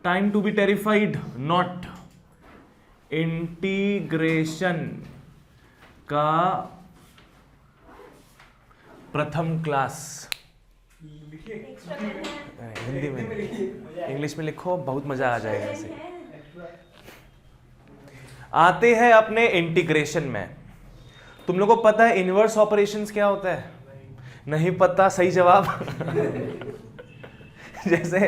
Time to be terrified not. Integration का प्रथम class. Hindi में, इंग्लिश में लिखो, बहुत मजा आ जाएगा ऐसे। आते हैं अपने इंटीग्रेशन में। तुम लोगों को पता है इनवर्स ऑपरेशंस क्या होता है? नहीं पता? सही जवाब। जैसे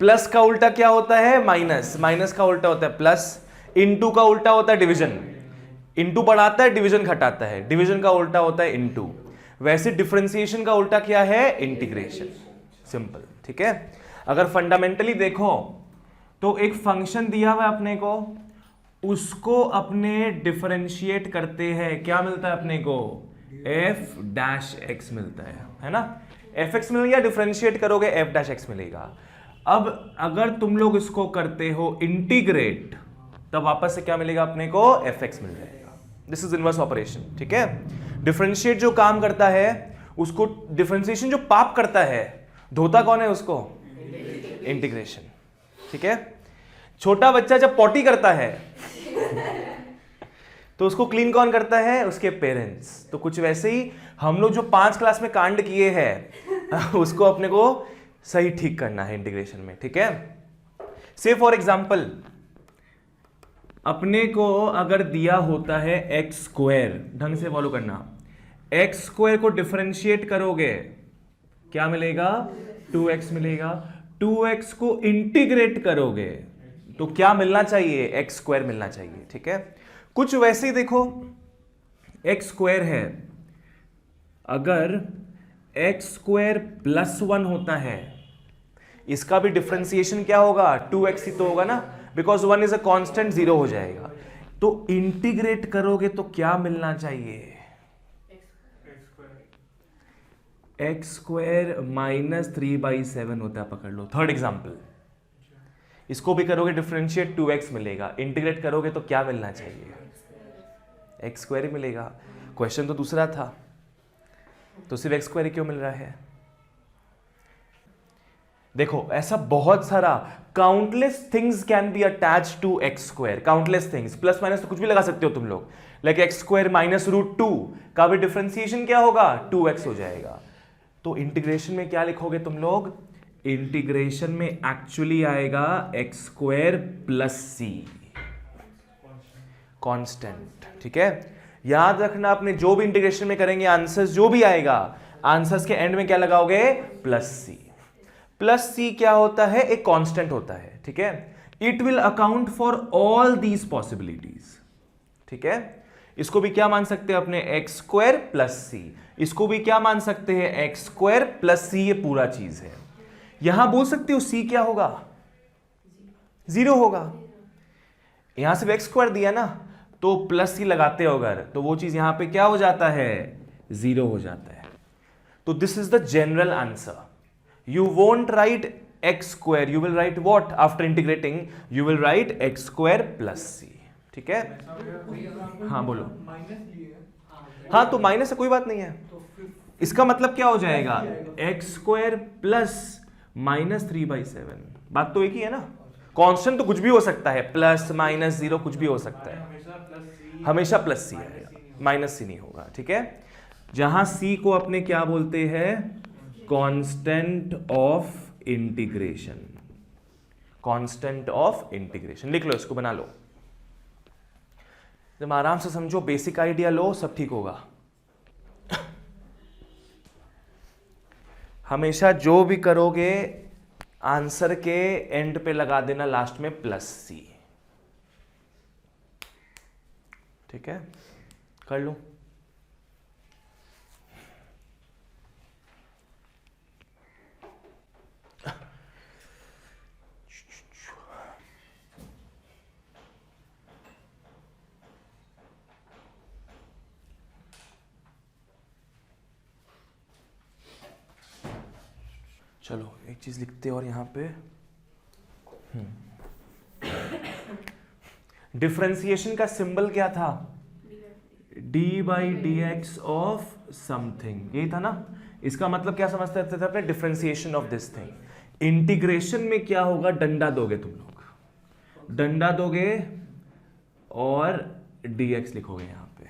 प्लस का उल्टा क्या होता है? माइनस। माइनस का उल्टा होता है प्लस। इनटू का उल्टा होता है डिवीजन। इनटू बढ़ाता है, डिवीजन घटाता है। डिवीजन का उल्टा होता है इनटू। वैसे डिफरेंशिएशन का उल्टा क्या है? इंटीग्रेशन। सिंपल, ठीक है। अगर फंडामेंटली देखो तो एक फंक्शन दिया हुआ है अपने को, उसको अपने डिफरेंशिएट करते हैं, क्या मिलता है अपने को? एफ डैश एक्स मिलता है ना। एफ एक्स मिल गया, डिफरेंशिएट करोगे एफ डैश एक्स मिलेगा। अब अगर तुम लोग इसको करते हो इंटीग्रेट, तब वापस से क्या मिलेगा अपने को? एफ एक्स मिल जाएगा। दिस इज इनवर्स ऑपरेशन, ठीक है। डिफरेंशिएट जो काम करता है उसको, डिफरेंशिएशन जो पाप करता है, धोता कौन है उसको? इंटीग्रेशन, ठीक है। छोटा बच्चा जब पॉटी करता है तो उसको क्लीन कौन करता है? उसके पेरेंट्स। तो कुछ वैसे ही हम लोग जो 5 क्लास में कांड किए हैं उसको अपने को सही ठीक करना है इंटीग्रेशन में, ठीक है। से फॉर एग्जाम्पल अपने को अगर दिया होता है एक्स स्क्वायर, ढंग से फॉलो करना, एक्स स्क्वायर को डिफरेंशिएट करोगे क्या मिलेगा? 2x मिलेगा। 2x को इंटीग्रेट करोगे तो क्या मिलना चाहिए? एक्स स्क्वायर मिलना चाहिए, ठीक है। कुछ वैसे ही देखो, एक्स स्क्वायर है, अगर एक्स स्क्वायर प्लस 1 होता है, इसका भी डिफरेंशिएशन क्या होगा? 2x ही तो होगा ना, बिकॉज 1 इज अ कांस्टेंट, 0 हो जाएगा। तो इंटीग्रेट करोगे तो क्या मिलना चाहिए? एक्स स्क्वायर -3/7 होता है, पकड़ लो। थर्ड एग्जाम्पल, इसको भी करोगे डिफरेंशिएट, 2x मिलेगा। इंटीग्रेट करोगे तो क्या मिलना चाहिए? एक्स स्क्वायर ही मिलेगा। क्वेश्चन तो दूसरा था, तो सिर्फ एक्स स्क्वायर ही क्यों मिल रहा है? देखो ऐसा बहुत सारा, countless things can be attach to x square. Countless things, plus minus तो कुछ भी लगा सकते हो तुम लोग। लाइक एक्स स्क्वायर -√2 का भी डिफरेंशिएशन क्या होगा? 2x हो जाएगा। तो इंटीग्रेशन में क्या लिखोगे तुम लोग? इंटीग्रेशन में एक्चुअली आएगा एक्स स्क्वायर प्लस सी, कांस्टेंट, ठीक है। याद रखना, आपने जो भी इंटीग्रेशन में करेंगे आंसर्स जो भी आएगा, आंसर्स के एंड में क्या लगाओगे? Plus c. प्लस सी क्या होता है? एक कांस्टेंट होता है, ठीक है। It will account for all these possibilities, ठीक है। इसको भी क्या मान सकते हैं अपने? एक्स स्क्वायर प्लस सी। इसको भी क्या मान सकते हैं? एक्स स्क्वायर प्लस सी। ये पूरा चीज है। यहां बोल सकते हो सी क्या होगा? 0 होगा। यहां सिर्फ एक्स स्क्वायर दिया ना, तो प्लस सी लगाते हो अगर, तो वो चीज यहां पे क्या हो जाता है? 0 हो जाता है। तो this is the general answer. You won't write x square, you will write what? After integrating you will write x square plus c, ठीक है। हाँ बोलो। हाँ तो माइनस है, कोई बात नहीं है। इसका मतलब क्या हो जाएगा? X square plus -3/7। बात तो एक ही है ना। कांस्टेंट तो कुछ भी हो सकता है, प्लस माइनस 0 कुछ भी हो सकता है। हमेशा प्लस सी आएगा, माइनस सी नहीं होगा, ठीक है। जहां सी को अपने क्या बोलते हैं? Constant of integration. Constant of integration लिख लो, इसको बना लो। जब आराम से समझो, बेसिक आइडिया लो, सब ठीक होगा। हमेशा जो भी करोगे आंसर के एंड पे लगा देना लास्ट में प्लस सी, ठीक है। कर लो। चलो एक चीज लिखते हैं और यहां पे डिफरेंशिएशन का सिंबल क्या था? d/dx ऑफ समथिंग, यही था ना। इसका मतलब क्या समझते थे अपने? Differentiation of this thing. Integration में क्या होगा, डंडा दोगे तुम लोग, डंडा दोगे और dx लिखोगे यहां पे,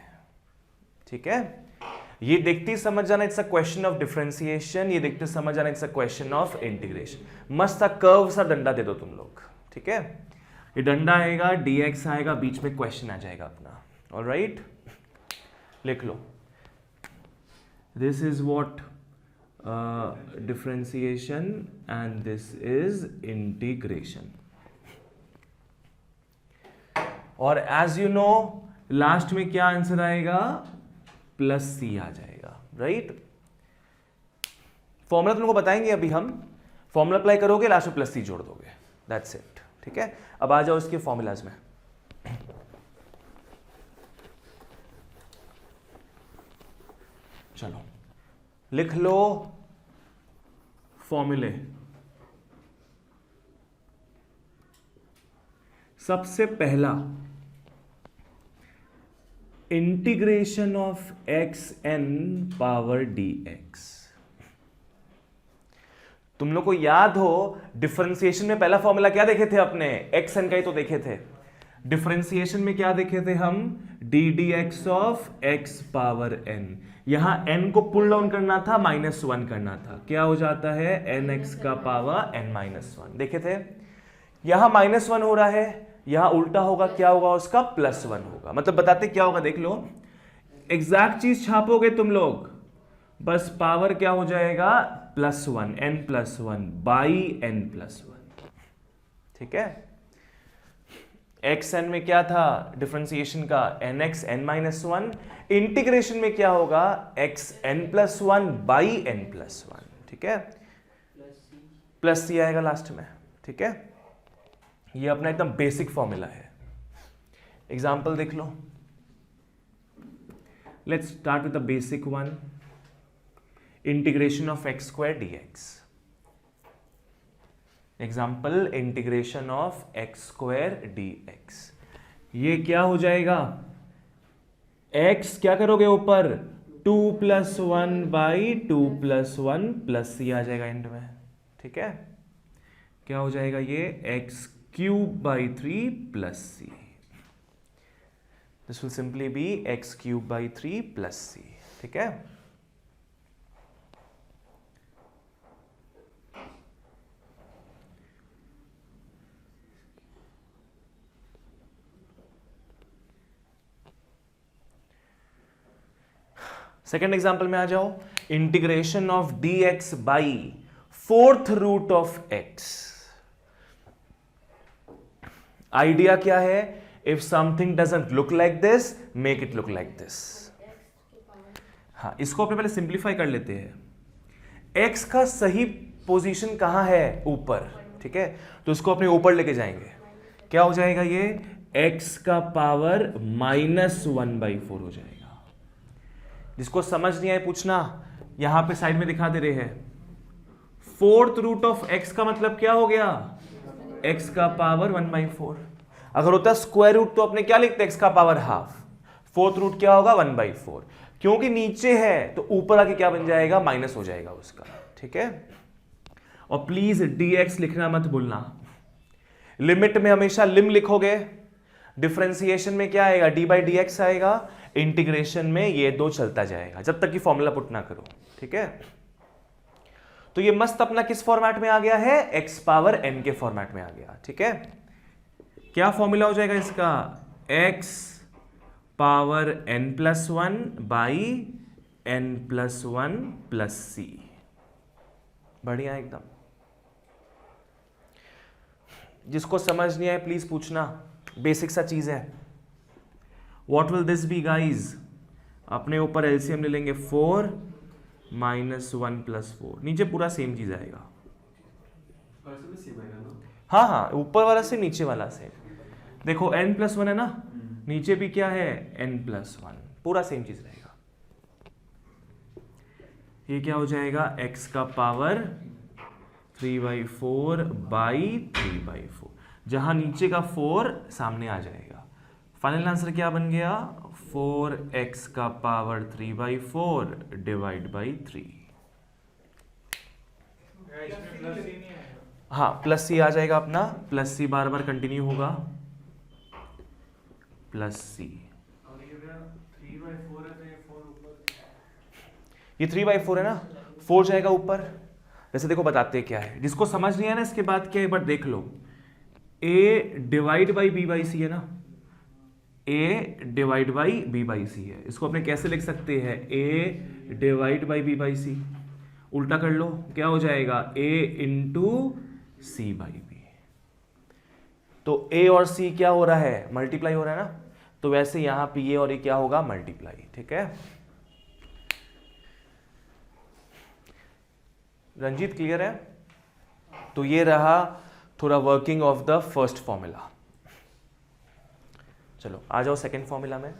ठीक है। ये देखते ही समझ जाना it's a question of differentiation, ये देखते समझ जाना it's a question of integration. मस्त सा कर्व सा डंडा दे दो तुम लोग, ठीक है। ये डंडा आएगा, dx आएगा, बीच में क्वेश्चन आ जाएगा अपना, ऑलराइट। लिख लो, this is what differentiation and this is integration. और एज यू नो लास्ट में क्या आंसर आएगा, प्लस सी आ जाएगा, राइट। फॉर्मूला तुमको बताएंगे अभी हम, फॉर्मूला अप्लाई करोगे, लास्ट में प्लस सी जोड़ दोगे, दैट्स इट, ठीक है। अब आ जाओ इसके फॉर्मूलाज में। चलो लिख लो फॉर्मूले। सबसे पहला, integration of x n power d x. तुम लोग को याद हो डिफरेंशिएशन में पहला फॉर्मूला क्या देखे थे अपने, एक्स एन का ही तो देखे थे। डिफरेंशिएशन में क्या देखे थे हम, d d x of x power n. यहां एन को पुल डाउन करना था, -1 करना था, क्या हो जाता है एन एक्स का पावर एन -1, देखे थे। यहां -1 हो रहा है, यहां उल्टा होगा, क्या होगा उसका, +1 होगा। मतलब बताते क्या होगा, देख लो, एग्जैक्ट चीज छापोगे तुम लोग, बस पावर क्या हो जाएगा, +1, n+1 बाई n+1, ठीक है। एक्स एन में क्या था डिफरेंशिएशन का, nx n-1, इंटीग्रेशन में क्या होगा, x n+1 बाई n+1, ठीक है, प्लस सी आएगा लास्ट में, ठीक है। ये अपना एकदम बेसिक फॉर्मूला है। एग्जाम्पल देख लो, let's start with the basic one, integration of x square dx। Example, integration of x square dx। ये क्या हो जाएगा, x क्या करोगे ऊपर, 2+1 बाई 2+1 प्लस सी आ जाएगा एंड में, ठीक है। क्या हो जाएगा ये, x³ plus c. This will simply be x³ plus c, ठीक है। सेकेंड एग्जाम्पल में आ जाओ, integration of dx by 4th root of x। Idea क्या है, if something doesn't look like this, make it look like this. हाँ, इसको अपने पहले सिंप्लीफाई कर लेते हैं। x का सही पोजीशन कहां है, ऊपर, ठीक है, तो इसको अपने ऊपर लेके जाएंगे, क्या हो जाएगा ये, x का पावर -1/4 हो जाएगा। जिसको समझ नहीं आए पूछना, यहां पे साइड में दिखा दे रहे हैं। 4th रूट ऑफ x का मतलब क्या हो गया, x का पावर 1/4। अगर होता स्क्वायर रूट तो अपने क्या लिखते, x का पावर हाफ। 4th रूट क्या होगा, 1/4। क्योंकि नीचे है तो ऊपर आके क्या बन जाएगा, माइनस हो जाएगा उसका, ठीक है। और प्लीज dx लिखना मत भूलना, लिमिट में हमेशा लिम लिखोगे, डिफरेंशिएशन में क्या आएगा, d/dx आएगा, इंटीग्रेशन में ये दो चलता जाएगा जब तक कि फॉर्मूला पुट ना करो, ठीक है। तो ये मस्त अपना किस फॉर्मेट में आ गया है, x पावर n के फॉर्मेट में आ गया, ठीक है। क्या फॉर्मूला हो जाएगा इसका, x power n+1 by n+1 plus c. बढ़िया एकदम। जिसको समझ नहीं आए प्लीज पूछना, बेसिक सा चीज है। What will this be guys, अपने ऊपर एलसीएम ले लेंगे, 4 - 1 + 4, नीचे पूरा सेम चीज आएगा। हाँ हाँ, ऊपर वाला से नीचे वाला से, देखो n+1 है ना, नीचे भी क्या है n+1, पूरा सेम चीज रहेगा। ये क्या हो जाएगा, x का पावर 3/4 बाई 3/4, जहां नीचे का 4 सामने आ जाएगा। फाइनल आंसर क्या बन गया, 4x का पावर 3/4 डिवाइड बाई 3। हाँ प्लस सी आ जाएगा अपना, प्लस सी बार बार कंटिन्यू होगा, प्लस सी। ये 3/4 है ना, 4 जाएगा ऊपर। वैसे देखो बताते हैं क्या है, जिसको समझ नहीं आया ना इसके बाद क्या है, एक बार देख लो। a divide by b by c है ना, a divide by b by c है। इसको अपने कैसे लिख सकते हैं, a divide by b by c. उल्टा कर लो, क्या हो जाएगा, a into c by b. तो a और c क्या हो रहा है, मल्टीप्लाई हो रहा है ना, तो वैसे यहां पे ये और ये क्या होगा, मल्टीप्लाई। ठीक है रंजीत, क्लियर है? तो ये रहा थोड़ा working of the first formula. चलो आ जाओ सेकंड फॉर्मूला में।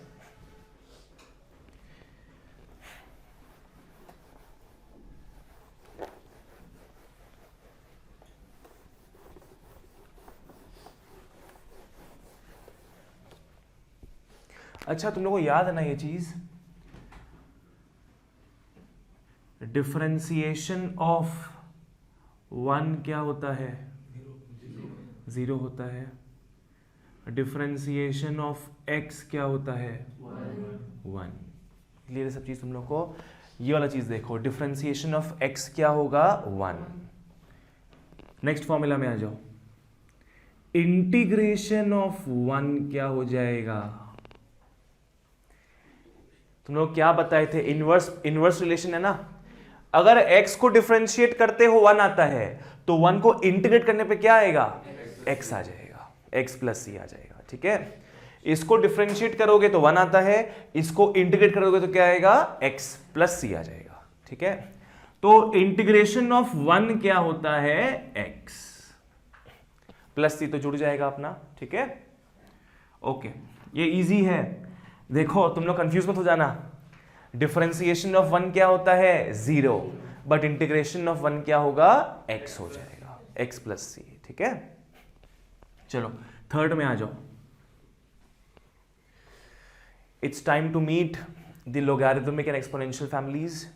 अच्छा तुम लोगों को याद है ना ये चीज, डिफरेंशिएशन ऑफ 1 क्या होता है, 0 होता है। डिफरेंशिएशन ऑफ x क्या होता है, 1। क्लियर सब चीज तुम लोग को? ये वाला चीज देखो, डिफरेंशिएशन ऑफ x क्या होगा, 1। नेक्स्ट फॉर्मूला में आ जाओ, इंटीग्रेशन ऑफ 1 क्या हो जाएगा। तुम लोग क्या बताए थे, इनवर्स रिलेशन है ना। अगर x को डिफरेंशिएट करते हो 1 आता है, तो 1 को इंटीग्रेट करने पे क्या आएगा, x आ जाएगा, x प्लस सी आ जाएगा। ठीक है, इसको डिफरेंशिएट करोगे तो 1 आता है, इसको इंटीग्रेट करोगे तो क्या आएगा, x प्लस सी आ जाएगा। ठीक है, तो इंटीग्रेशन ऑफ 1 क्या होता है, x प्लस सी, तो जुड़ जाएगा अपना। ठीक है ओके, ये इजी है। देखो तुम लोग कंफ्यूज मत हो जाना, डिफरेंशिएशन ऑफ 1 क्या होता है, 0, बट इंटीग्रेशन ऑफ 1 क्या होगा, x हो जाएगा, x प्लस सी। ठीक है चलो थर्ड में आ जाओ। It's time to meet the logarithmic and exponential families.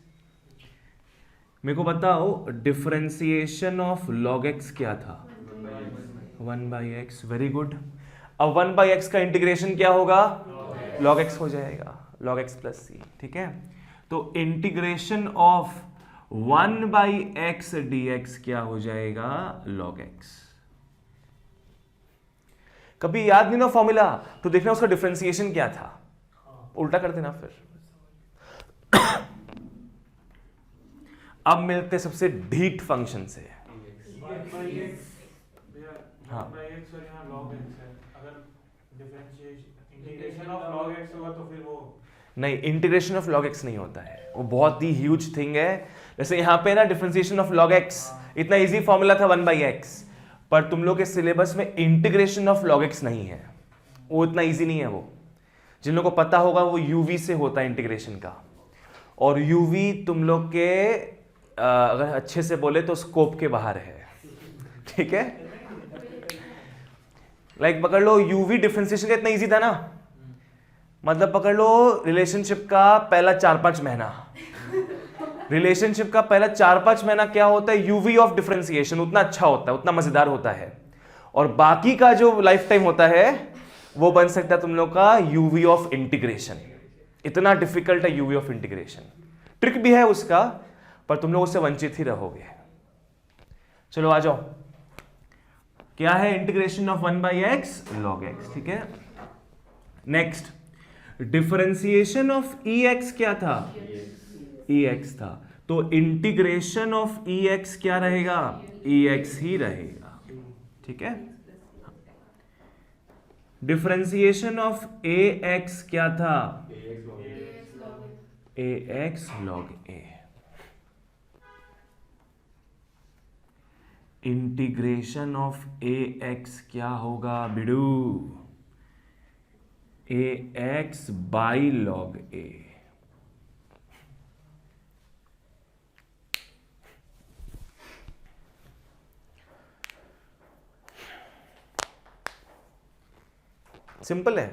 मेरे को बताओ डिफरेंशिएशन ऑफ log x क्या था, 1/x। Very good. अब 1/x का इंटीग्रेशन क्या होगा, log x हो जाएगा, log x प्लस सी। ठीक है, तो इंटीग्रेशन ऑफ 1/x dx क्या हो जाएगा, log x। कभी याद नहीं ना फॉर्मूला, तो देखना उसका डिफरेंशिएशन क्या था, उल्टा कर देना फिर। अब मिलते सबसे ढीठ फंक्शन से। हाँ नहीं, इंटीग्रेशन ऑफ log x नहीं होता है, वो बहुत ही ह्यूज थिंग है। जैसे यहाँ पे ना डिफरेंशिएशन ऑफ log x, इतना इजी फॉर्मूला था 1/x, पर तुम लोग के सिलेबस में इंटीग्रेशन ऑफ log x नहीं है, वो इतना इजी नहीं है। वो जिन लोगों को पता होगा वो uv से होता है इंटीग्रेशन का, और uv तुम लोग के अगर अच्छे से बोले तो स्कोप के बाहर है। ठीक है, लाइक पकड़ लो uv डिफरेंशिएशन का इतना इजी था ना, मतलब पकड़ लो रिलेशनशिप का पहला 4-5 महीना, रिलेशनशिप का पहला 4-5 महीना क्या होता है, यूवी ऑफ डिफरेंशिएशन उतना अच्छा होता है, उतना मजेदार होता है। और बाकी का जो लाइफ टाइम होता है वो बन सकता है तुम लोग का यूवी ऑफ इंटीग्रेशन। इतना डिफिकल्ट है यूवी ऑफ इंटीग्रेशन, ट्रिक भी है उसका, पर तुम लोग उससे वंचित ही रहोगे। चलो आ जाओ, क्या है integration of 1/x log x। ठीक है, नेक्स्ट डिफरेंशिएशन ऑफ ex क्या था, ex था, तो इंटीग्रेशन ऑफ ex क्या रहेगा, ex ही रहेगा। ठीक है, डिफरेंशिएशन ऑफ ax क्या था, ax log a। Integration of ax क्या होगा बिडू, ax by log a। Simple है,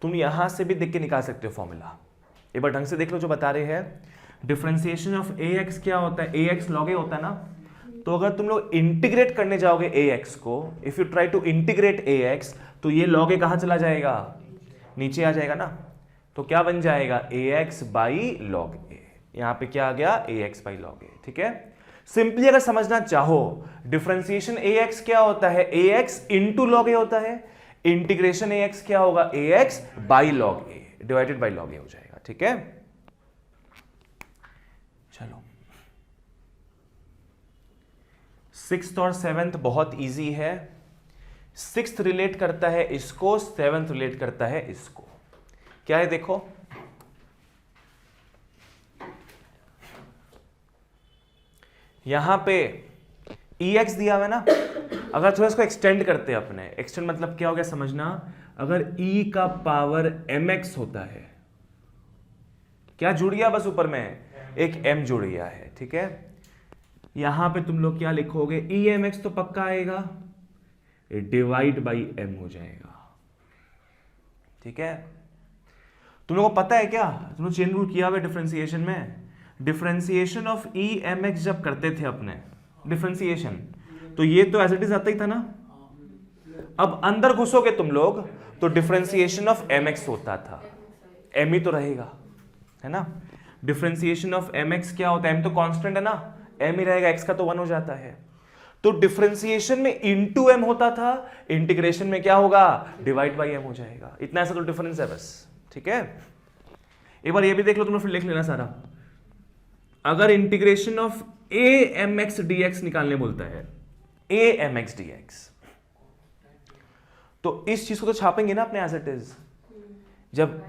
तुम यहां से भी देख के निकाल सकते हो फॉर्मूला। एक बार ढंग से देख लो जो बता रहे हैं। डिफरेंशिएशन ऑफ ax क्या होता है, ax log a होता है ना, तो अगर तुम लोग इंटीग्रेट करने जाओगे ax को, if you try to integrate ax, तो ये log a कहां चला जाएगा, नीचे आ जाएगा ना। तो क्या बन जाएगा, ax बाई log a। यहां पे क्या आ गया, ax बाई log a। ठीक है, सिंपली अगर समझना चाहो डिफरेंशिएशन ax क्या होता है, ax इंटू log a होता है, इंटीग्रेशन ax क्या होगा, ax by log a divided by log a हो जाएगा। ठीक है, चलो 6th और 7th बहुत इजी है। 6th रिलेट करता है इसको, 7th रिलेट करता है इसको। क्या है देखो, यहां पे ex दिया हुआ है ना, अगर थोड़ा इसको एक्सटेंड करते हैं अपने, एक्सटेंड मतलब क्या हो गया समझना, अगर e का पावर mx होता है, क्या जुड़ गया बस ऊपर में एक m जुड़ गया है। ठीक है, यहां पे तुम लोग क्या लिखोगे, e mx तो पक्का आएगा, डिवाइड बाई m हो जाएगा। ठीक है, तुम लोगों को पता है क्या, तुम लोग चेन रूल किया हुआ डिफरेंशिएशन में, differentiation of e m x जब करते थे अपने डिफरेंशिएशन, तो ये तो एज इट इज आता ही था ना। अब अंदर घुसोगे तुम लोग तो डिफरेंशिएशन ऑफ एम एक्स होता था, एम ही तो रहेगा, है ना। डिफरेंशिएशन ऑफ एम एक्स क्या होता है, एम तो कांस्टेंट है ना, एम ही रहेगा, एक्स का तो 1 हो जाता है। तो डिफरेंशिएशन में इनटू एम होता था, इंटीग्रेशन में क्या होगा, डिवाइड बाई एम हो जाएगा। इतना ऐसा तो डिफरेंस है बस। ठीक है, एक बार ये भी देख लो तुम लोग, फिर लिख लेना सारा। अगर integration of a m x d x निकालने बोलता है, a m x d x, तो इस चीज को तो छापेंगे ना अपने एज इट इज। जब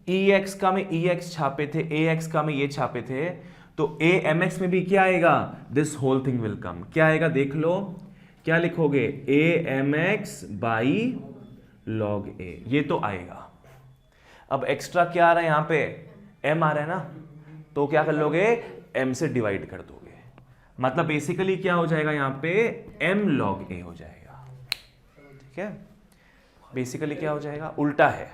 ई एक्स का में ई एक्स छापे थे, ए एक्स का में ये छापे थे, तो ए एम एक्स में भी क्या आएगा, this whole thing will come. क्या आएगा देख लो, क्या लिखोगे, a m x by log a, ये तो आएगा। अब एक्स्ट्रा क्या आ रहा है यहां पे, m आ रहा है ना, तो क्या कर लोगे, m से डिवाइड कर दोगे, मतलब बेसिकली क्या हो जाएगा यहां पे, m log a हो जाएगा। ठीक है, बेसिकली क्या हो जाएगा, उल्टा है।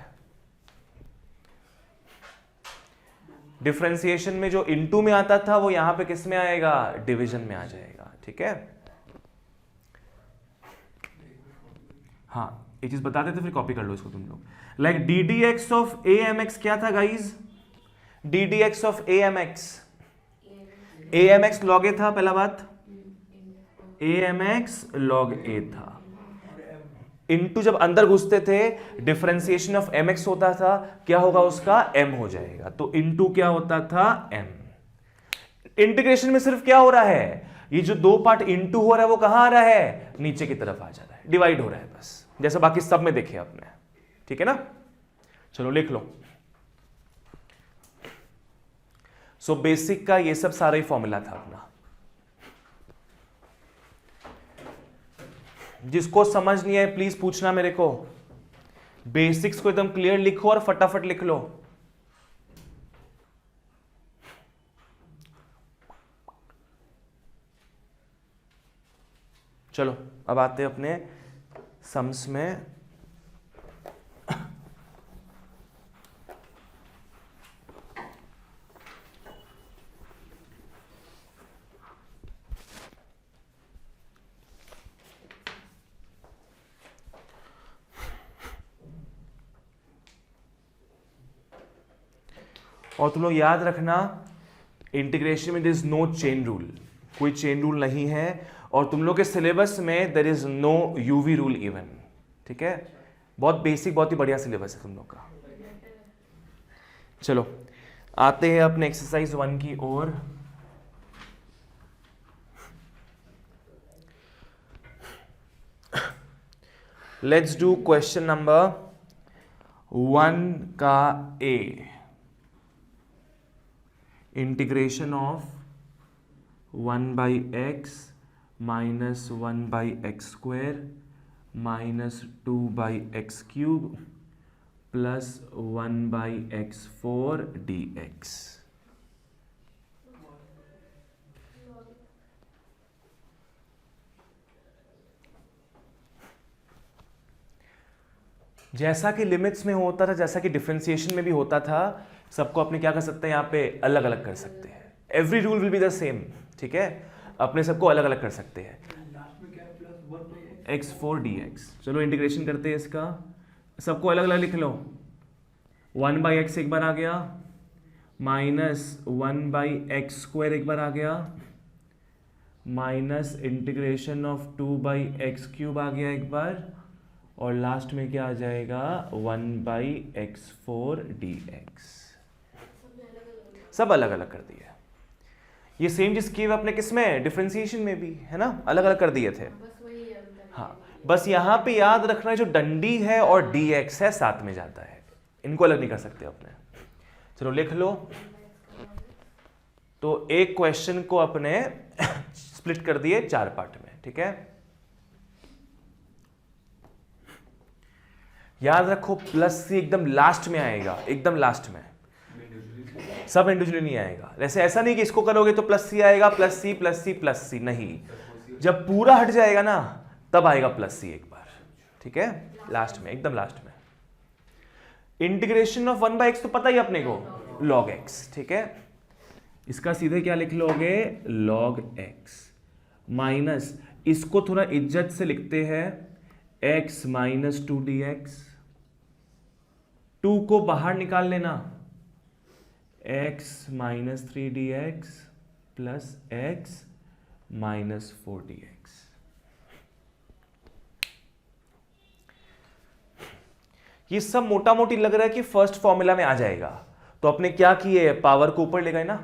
डिफरेंशिएशन में जो इनटू में आता था वो यहां पे किस में आएगा, डिवीजन में आ जाएगा। ठीक है, हाँ ये चीज बताते थे, फिर कॉपी कर लो इसको तुम लोग। Like d d x of a m x क्या था guys, d d x of a m x, a m x log a था, पहला बात a m x log a था। इनटू जब अंदर घुसते थे डिफरेंशिएशन ऑफ एम एक्स होता था, क्या होगा उसका, एम हो जाएगा। तो इनटू क्या होता था, एम। इंटीग्रेशन में सिर्फ क्या हो रहा है, ये जो दो पार्ट इनटू हो रहा है वो कहां आ रहा है, नीचे की तरफ आ जा रहा है, डिवाइड हो रहा है बस, जैसे बाकी सब में देखे आपने। ठीक है ना, चलो लिख लो। सो बेसिक का ये सब सारा ही फॉर्मूला था अपना। जिसको समझ नहीं है प्लीज पूछना मेरे को, बेसिक्स को एकदम क्लियर लिखो और फटाफट लिख लो। चलो अब आते हैं अपने सम्स में। और तुम लोग याद रखना, इंटीग्रेशन में there is no chain rule, कोई चेन रूल नहीं है, और तुम लोग के सिलेबस में there is no UV rule even. ठीक है, बहुत बेसिक, बहुत ही बढ़िया सिलेबस है तुम लोग का। चलो आते हैं अपने एक्सरसाइज 1 की ओर। लेट्स डू क्वेश्चन नंबर 1 का A. Integration of 1 by x minus 1 by x square minus 2 by x cube plus 1 by x 4 d x. जैसा कि लिमिट्स में होता था, जैसा कि डिफरेंशिएशन में भी होता था, सबको अपने क्या कर सकते हैं, यहाँ पे अलग अलग कर सकते हैं। Every rule will be the same. ठीक है, अपने सबको अलग अलग कर सकते हैं। x4 dx, चलो इंटीग्रेशन करते हैं इसका, सबको अलग अलग लिख लो। 1/x एक बार आ गया, माइनस 1/x² एक बार आ गया, माइनस इंटीग्रेशन ऑफ 2/x³ आ गया एक बार, और लास्ट में क्या आ जाएगा 1/x4 dx। सब अलग अलग कर दिया। ये सेम चीज की अपने किसमें, डिफरेंशिएशन में भी है ना, अलग अलग कर दिए थे। हाँ, बस यहां पे याद रखना है जो डंडी है और dx है साथ में जाता है, इनको अलग नहीं कर सकते अपने। चलो लिख लो। तो एक क्वेश्चन को अपने स्प्लिट कर दिए 4 पार्ट में, ठीक है। याद रखो प्लस सी एकदम लास्ट में आएगा, एकदम लास्ट में, सब इंडिविजुअली नहीं आएगा। जैसे ऐसा नहीं कि इसको करोगे तो प्लस सी आएगा, plus c plus c plus c, नहीं, जब पूरा हट जाएगा ना तब आएगा प्लस सी एक बार, ठीक है, लास्ट में, एकदम लास्ट में। इंटीग्रेशन ऑफ 1/x तो पता ही अपने को, log x, ठीक है। इसका सीधे क्या लिख लोगे, log x, माइनस इसको थोड़ा इज्जत से लिखते हैं x - 2 dx, 2 को बाहर निकाल लेना, x - 3 dx plus x - 4 dx। ये सब मोटा मोटी लग रहा है कि फर्स्ट फॉर्मूला में आ जाएगा, तो अपने क्या किए, पावर को ऊपर ले गए ना,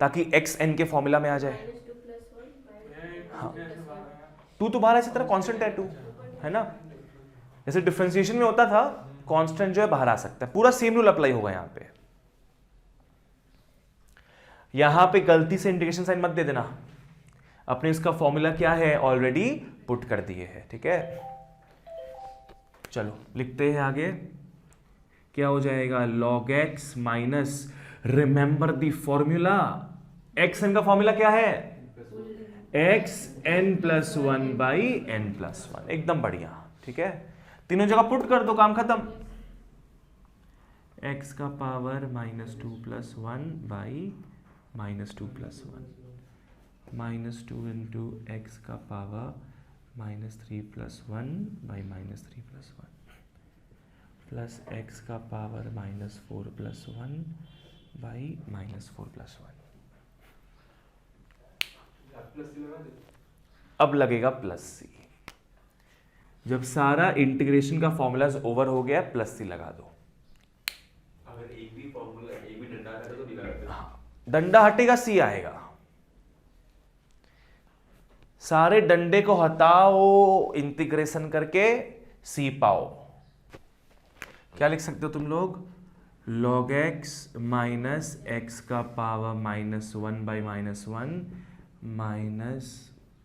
ताकि x n के फॉर्मूला में आ जाए। हाँ, 2 तो बाहर, इसी तरह कांस्टेंट है 2, है ना, जैसे डिफरेंशिएशन में होता था, कांस्टेंट जो है बाहर आ सकता है। पूरा सेम रूल अप्लाई होगा यहां पे। यहां पे गलती से इंटीग्रेशन साइन मत दे देना, अपने इसका फॉर्मूला क्या है ऑलरेडी पुट कर दिए है, ठीक है। चलो लिखते हैं आगे, क्या हो जाएगा, log x minus, remember the formula, x n का फॉर्मूला क्या है, x n + 1/n+1, एकदम बढ़िया, ठीक है। तीनों जगह पुट कर दो, काम खत्म। x का पावर -2 + 1/-2 + 1, -2 into x का पावर -3 + 1/-3 + 1, प्लस x का पावर -4 + 1/-4 + 1। अब लगेगा प्लस सी। जब सारा इंटीग्रेशन का फॉर्मूलाज ओवर हो गया, प्लस सी लगा दो। अगर एक भी फॉर्मूला, एक भी डंडा हटे तो नहीं लगाते। हाँ, डंडा हटेगा सी आएगा। सारे डंडे को हटाओ, इंटीग्रेशन करके सी पाओ। क्या लिख सकते हो तुम लोग, log x माइनस x का पावर -1/-1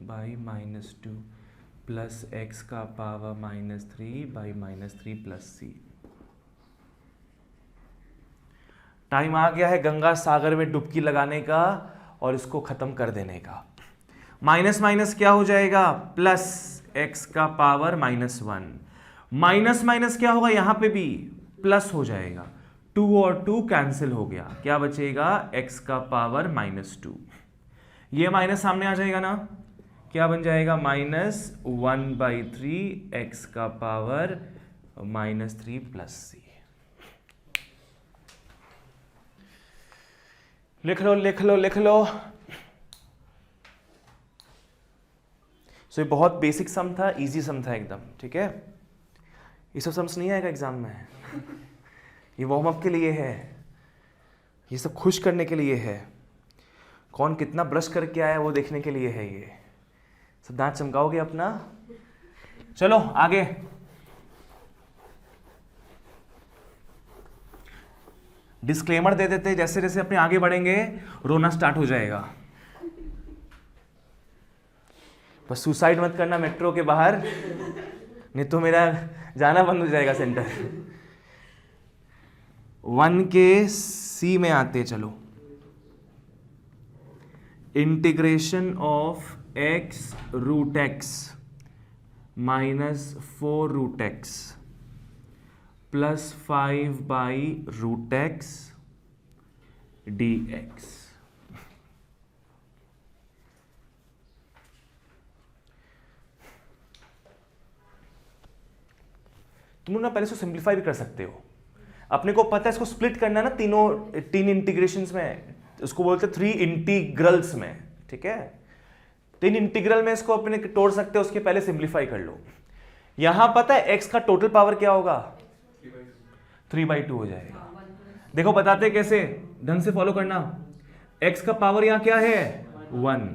-/-2 प्लस x का पावर -3/-3 प्लस सी। टाइम आ गया है गंगा सागर में डुबकी लगाने का और इसको खत्म कर देने का। माइनस माइनस क्या हो जाएगा, प्लस x का पावर -1, माइनस माइनस क्या होगा, यहां पे भी प्लस हो जाएगा, 2 और 2 कैंसिल हो गया, क्या बचेगा, x का पावर -2। ये माइनस सामने आ जाएगा ना, क्या बन जाएगा, -1/3 x का पावर -3 प्लस सी। लिख लो लिख लो लिख लो। सो ये बहुत बेसिक सम था, इजी सम था एकदम, ठीक है। ये सब सम्स नहीं आएगा एग्जाम में, ये वार्म अप के लिए है, ये सब खुश करने के लिए है, कौन कितना ब्रश करके आया वो देखने के लिए है। ये सब दांत चमकाओगे अपना। चलो आगे, डिस्क्लेमर दे देते, जैसे जैसे अपने आगे बढ़ेंगे रोना स्टार्ट हो जाएगा। बस सुसाइड मत करना मेट्रो के बाहर, नहीं तो मेरा जाना बंद हो जाएगा सेंटर। 1 के सी में आते चलो, integration of x √x -4√x plus 5/√x dx। तुम लोग ना पहले इसको सिंप्लीफाई भी कर सकते हो। अपने को पता है इसको स्प्लिट करना ना तीन इंटीग्रेशंस में, उसको बोलते हैं 3 इंटीग्रल्स में, ठीक है। 3 इंटीग्रल में इसको अपने तोड़ सकते हो, उसके पहले सिंप्लीफाई कर लो। यहां पता है x का टोटल पावर क्या होगा, 3/2 हो जाएगा। देखो बताते हैं कैसे, ढंग से फॉलो करना। x का पावर यहां क्या है 1,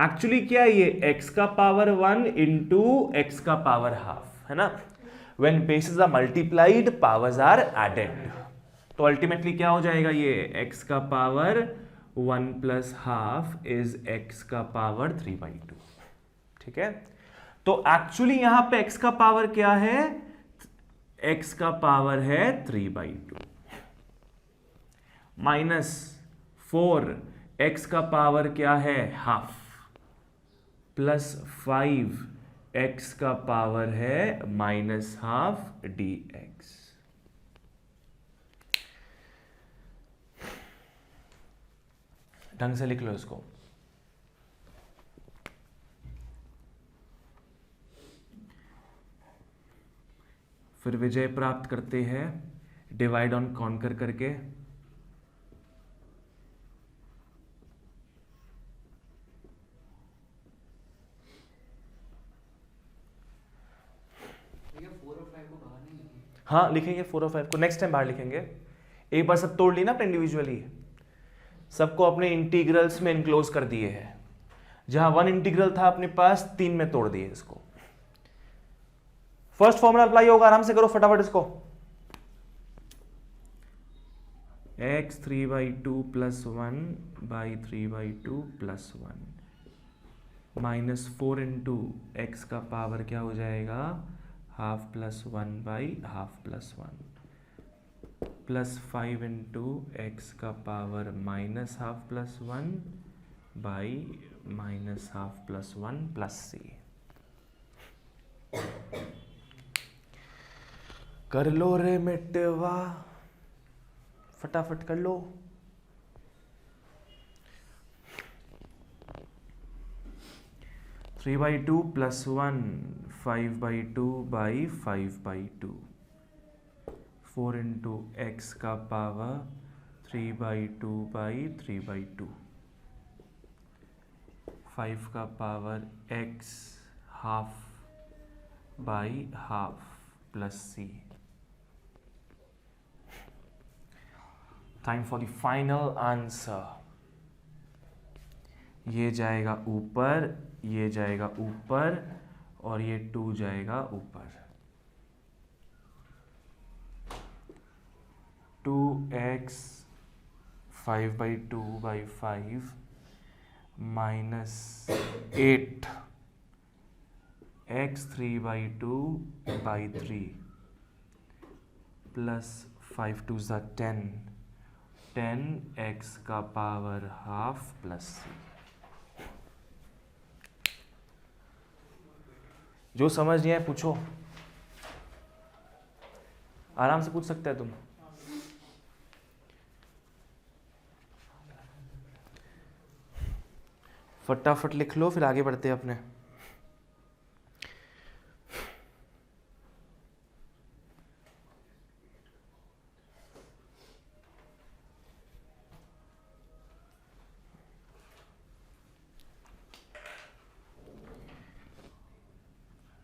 एक्चुअली क्या है ये x का पावर 1 इंटू x का पावर हाफ, है ना। When bases are multiplied, powers are added. तो अल्टीमेटली क्या हो जाएगा ये x का power 1 plus half is x का पावर 3/2, ठीक है। तो एक्चुअली यहां पे x का पावर क्या है, x का पावर है 3/2 माइनस 4, x का पावर क्या है हाफ, प्लस 5 x का पावर है माइनस हाफ dx। ढंग से लिख लो इसको। फिर विजय प्राप्त करते हैं डिवाइड ऑन कॉन्कर करके। हाँ लिखेंगे 4 और 5 को नेक्स्ट टाइम बाहर लिखेंगे। एक बार सब तोड़ ली ना अपने इंडिविजुअली, सबको अपने इंटीग्रल्स में इनक्लोज कर दिए हैं। जहां 1 इंटीग्रल था अपने पास 3 में तोड़ दिए इसको। फर्स्ट फॉर्मूला अप्लाई होगा, आराम से करो फटाफट इसको। x 3/2 plus 1 by 3/2 plus 1 minus 4 into x का पावर क्या हो जाएगा half plus 1 by half plus 1 plus 5 into x का power minus half plus 1 by minus half plus 1 plus c. कर लो रे मिटवा, फटाफट कर लो। Three by two plus 1 5/2 by 5/2 4 into x का पावर 3/2 बाई 3/2 5 का power x half by half plus c. Time for the final answer. ये जाएगा ऊपर, ये जाएगा ऊपर और ये 2 जाएगा ऊपर। 2x 5/2 by 5 minus 8 x 3/2 by 3 plus 5 2 ज़ा 10 10x का पावर हाफ प्लस सी। जो समझ नहीं आए पूछो, आराम से पूछ सकते हैं तुम। फटाफट लिख लो फिर आगे बढ़ते हैं अपने।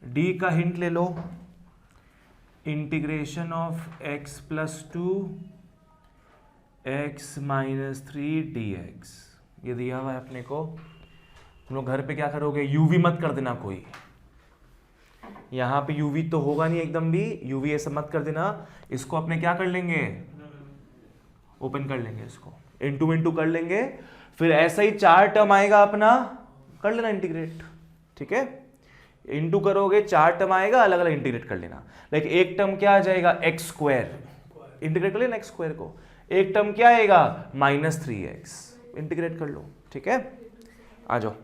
डी का हिंट ले लो, integration of x plus 2 x minus 3 dx। ये दिया हुआ है अपने को। तुम लोग घर पे क्या करोगे, यूवी मत कर देना कोई, यहाँ पे यूवी तो होगा नहीं एकदम भी, यूवी ऐसा मत कर देना। इसको अपने क्या कर लेंगे, ओपन कर लेंगे, इसको इंटू कर लेंगे। फिर ऐसा ही 4 टर्म आएगा अपना, कर लेना इंटीग्रेट, ठीक है। इंटू करोगे 4 टर्म आएगा, अलग अलग इंटीग्रेट कर लेना। लेकिन एक टर्म क्या आ जाएगा एक्स स्क्वायर, इंटीग्रेट कर लेना एक्स स्क्वायर को। एक टर्म क्या आएगा -3x, इंटीग्रेट कर लो, ठीक है। आ जाओ।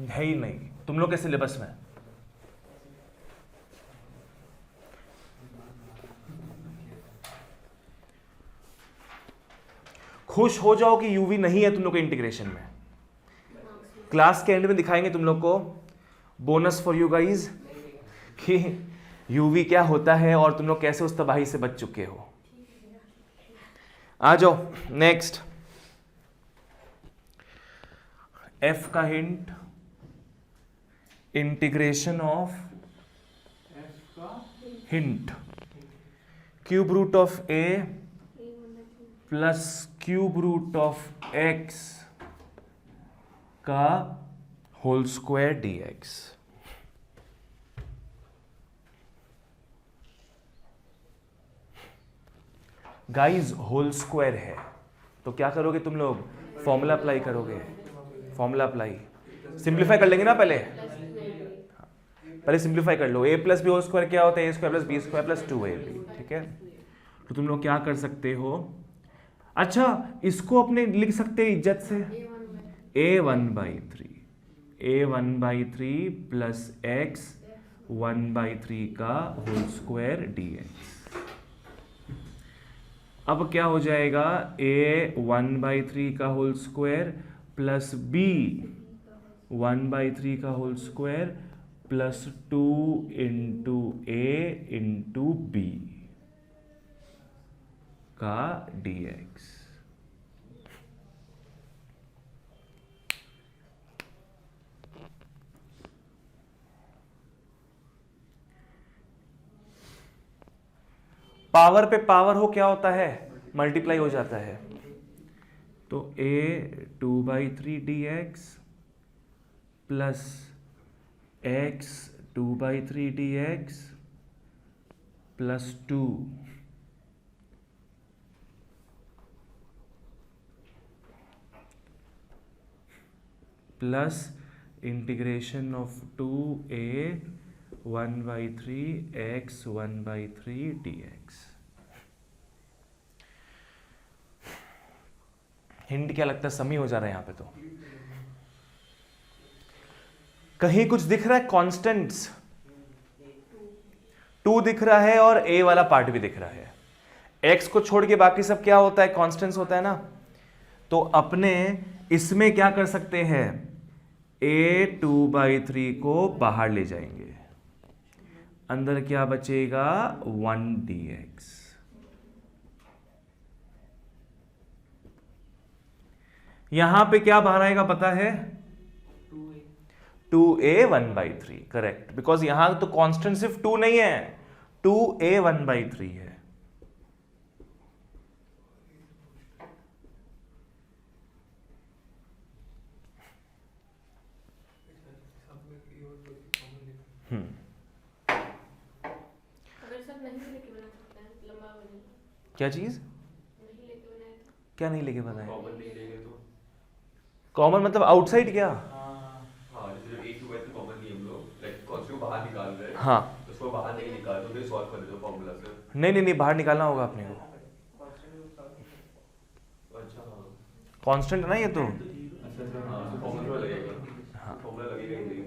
है ही नहीं तुम लोग के सिलेबस में। खुश हो जाओ कि यूवी नहीं है तुम लोग के इंटीग्रेशन में। क्लास के एंड में दिखाएंगे तुम लोग को, बोनस फॉर यू गाइज कि यूवी क्या होता है और तुम लोग कैसे उस तबाही से बच चुके हो। आ जाओ नेक्स्ट, एफ का hint, integration of hint cube root of a plus cube root of x का whole square dx. Guys whole square है तो क्या करोगे तुम लोग, फॉर्मूला अप्लाई करोगे, फॉर्मूला अप्लाई, सिंप्लीफाई कर लेंगे ना पहले सिंप्लीफाई कर लो। A plus b whole square क्या होता है, a square plus b square plus 2ab, ठीक है। तो तुम लोग क्या कर सकते हो, अच्छा इसको अपने लिख सकते हैं इज्जत से a1/3 प्लस x 1/3 का होल स्क्वायर dx। अब क्या हो जाएगा, a1/3 का होल स्क्वायर प्लस b 1/3 का whole square plus 2 into a into b का dx। पावर पे पावर हो क्या होता है, मल्टीप्लाई हो जाता है। तो a 2/3 dx plus x 2/3 dx plus 2 plus integration of 2a 1/3 x 1/3 dx। Hint क्या लगता है, समी हो जा रहा है यहां पे। तो कहीं कुछ दिख रहा है, कांस्टेंट्स 2 दिख रहा है और a वाला पार्ट भी दिख रहा है। x को छोड़ के बाकी सब क्या होता है, कांस्टेंट्स होता है ना। तो अपने इसमें क्या कर सकते हैं, a 2/3 को बाहर ले जाएंगे, अंदर क्या बचेगा 1 dx। यहां पे क्या बाहर आएगा पता है, 2a 1/3, करेक्ट, बिकॉज यहां तो कांस्टेंट सिर्फ 2 नहीं है, 2a 1/3 है। क्या चीज, क्या नहीं लेके बनाया, कॉमन नहीं लेंगे तो कॉमन मतलब आउटसाइड क्या, हाँ जैसे एक कॉमन नहीं हम लोग लाइक कॉन्स्टेंट बाहर निकाल रहे हैं, हाँ उसको बाहर नहीं निकाल तो सॉल्व कर दो फॉर्मूला से। नहीं बाहर निकालना होगा अपने को, अच्छा कांस्टेंट है ना ये तो। अच्छा हाँ फॉर्मूला लगेगा, हाँ फॉर्मूला लगेगा ही नहीं।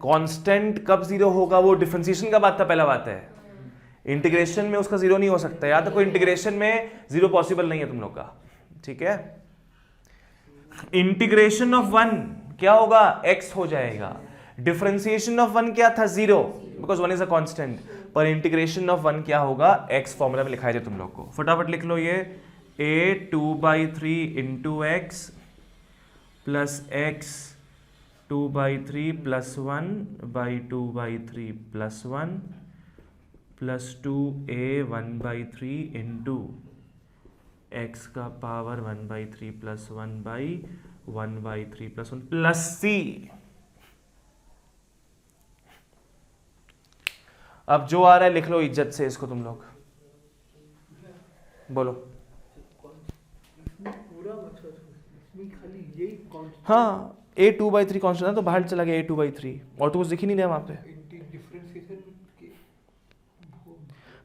कांस्टेंट कब जीरो होगा, वो डिफरेंशिएशन का बात था, पहला बात है। इंटीग्रेशन में उसका जीरो नहीं हो सकता, या तो कोई इंटीग्रेशन में जीरो पॉसिबल नहीं है तुम लोग का, ठीक है। इंटीग्रेशन ऑफ 1 क्या होगा, x हो जाएगा। डिफरेंशिएशन ऑफ 1 क्या था, 0, बिकॉज 1 इज अ कांस्टेंट। पर इंटीग्रेशन ऑफ 1 क्या होगा, x फॉर्मूला में लिखाया जाए तुम लोग को, फटाफट लिख लो ये a 2/3 into x plus x 2/3 plus 1/2/3 plus 1 plus 2a 1/3 into x का power 1/3 plus 1/1/3 plus 1 plus c। अब जो आ रहा है लिख लो इज्जत से इसको तुम लोग, बोलो। हाँ a 2/3 कॉन्स्टेंट है तो बाहर चला गया a 2/3, और तो कुछ दिख ही नहीं रहा वहां पे।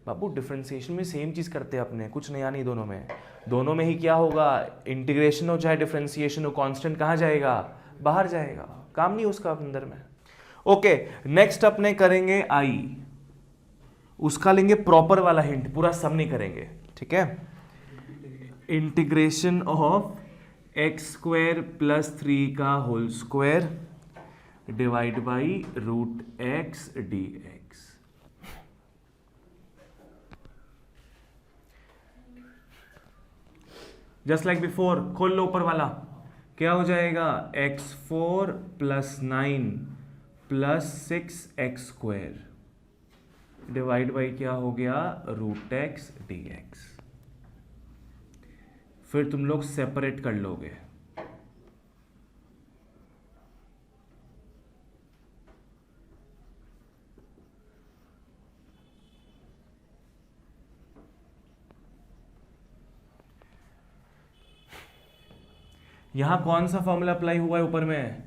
बाबू डिफरेंशिएशन में सेम चीज करते हैं अपने, कुछ नया नहीं। दोनों में ही क्या होगा, इंटीग्रेशन हो चाहे डिफरेंशिएशन हो, कांस्टेंट कहाँ जाएगा, बाहर जाएगा, काम नहीं उसका अंदर में। ओके नेक्स्ट अपने करेंगे आई, उसका लेंगे प्रॉपर वाला हिंट, पूरा सम नहीं करेंगे, ठीक है। Integration of x square plus 3 का whole square divide by root x d x. Just like before, खोल लो ऊपर वाला, क्या हो जाएगा x4 plus 9 plus 6x square divide by क्या हो गया रूट एक्स डी एक्स। फिर तुम लोग सेपरेट कर लोगे, यहां कौन सा फॉर्मूला अप्लाई हुआ है ऊपर में,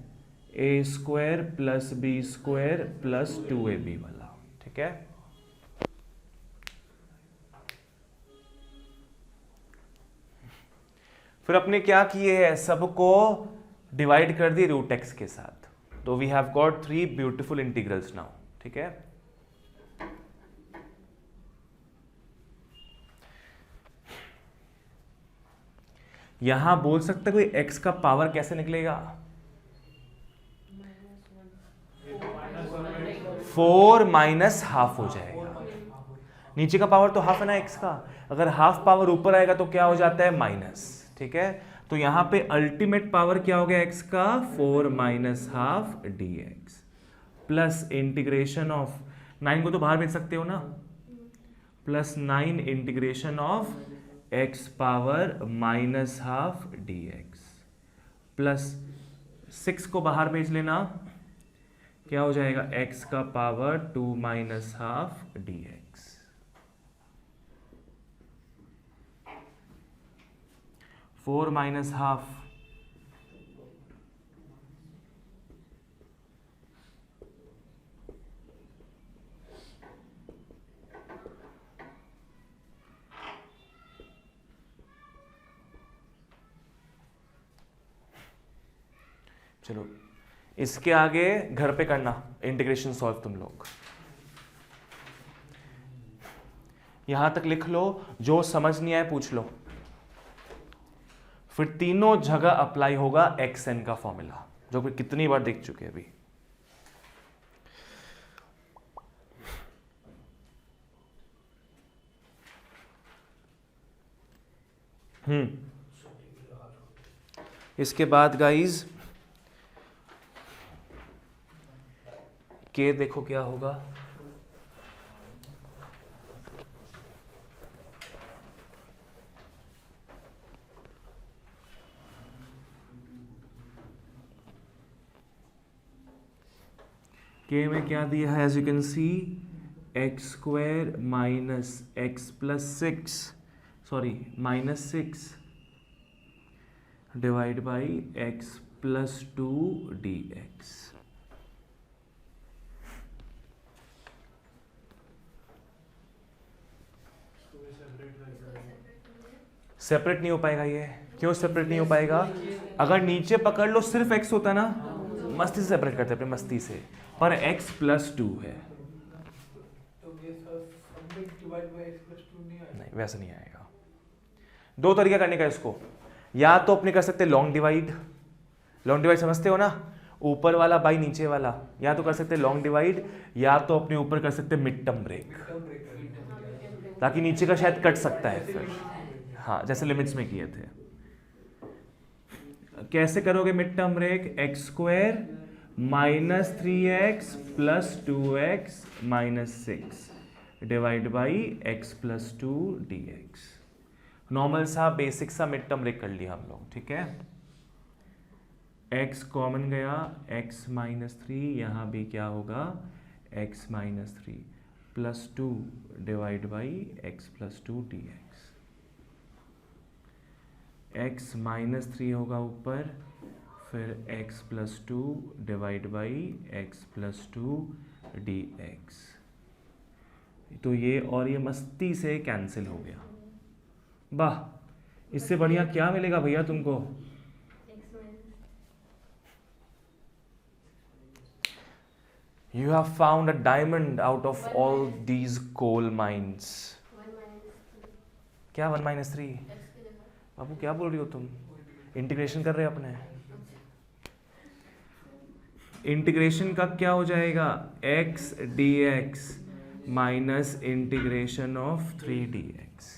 a square plus b square plus 2ab वाला, ठीक है। फिर अपने क्या किए हैं, सबको डिवाइड कर दी रूट एक्स के साथ, तो we have got 3 beautiful integrals now, ठीक है। यहां बोल सकते कोई x का पावर कैसे निकलेगा, 4 माइनस हाफ हो जाएगा, नीचे का पावर तो हाफ है ना x का, अगर हाफ पावर ऊपर आएगा तो क्या हो जाता है माइनस, ठीक है। तो यहां पे अल्टीमेट पावर क्या हो गया x का, 4 minus half dx plus integration of 9 को तो बाहर भेज सकते हो ना, plus 9 integration of x power minus half dx plus 6 को बाहर भेज लेना, क्या हो जाएगा x का power 2 minus half dx। Four minus half चलो इसके आगे घर पे करना इंटीग्रेशन सॉल्व तुम लोग, यहां तक लिख लो, जो समझ नहीं आए पूछ लो, फिर तीनों जगह अप्लाई होगा एक्स एन का फॉर्मूला, जो कि कितनी बार देख चुके हैं अभी। इसके बाद गाइज के देखो क्या होगा, के में क्या दिया है, as you can see x square minus x plus 6 sorry minus 6 divide by x plus 2 d x. Separate नहीं हो पाएगा ये, क्यों सेपरेट नहीं हो पाएगा, अगर नीचे पकड़ लो सिर्फ x होता ना, मस्ती से सेपरेट करते अपने मस्ती से, पर x प्लस 2 है, नहीं वैसे नहीं आएगा। दो तरीका करने का इसको, या तो अपने कर सकते लॉन्ग डिवाइड, लॉन्ग डिवाइड समझते हो ना, ऊपर वाला बाई नीचे वाला, या तो कर सकते लॉन्ग डिवाइड, या तो अपने ऊपर कर सकते मिड टर्म ब्रेक, ताकि नीचे का शायद कट सकता है फिर, हाँ जैसे लिमिट्स में किए थे। कैसे करोगे mid term break, x square minus 3x plus 2x minus 6 divide by x plus 2 dx। Normal सा बेसिक सा मिड टर्म ब्रेक कर लिया हम लोग, ठीक है। x कॉमन गया, x माइनस 3, यहाँ भी क्या होगा x minus 3 plus 2 divide by x plus 2 dx। x minus 3 होगा ऊपर, फिर x plus 2 divide by x plus 2 dx। तो ये और ये मस्ती से कैंसिल हो गया, वाह, इससे बढ़िया क्या मिलेगा भैया तुमको, You have found a diamond out of all these coal mines. क्या 1 माइनस 3? बाबू क्या बोल रही हो तुम? इंटीग्रेशन कर रहे हैं अपने, इंटीग्रेशन का क्या हो जाएगा, x dx minus integration of 3 dx,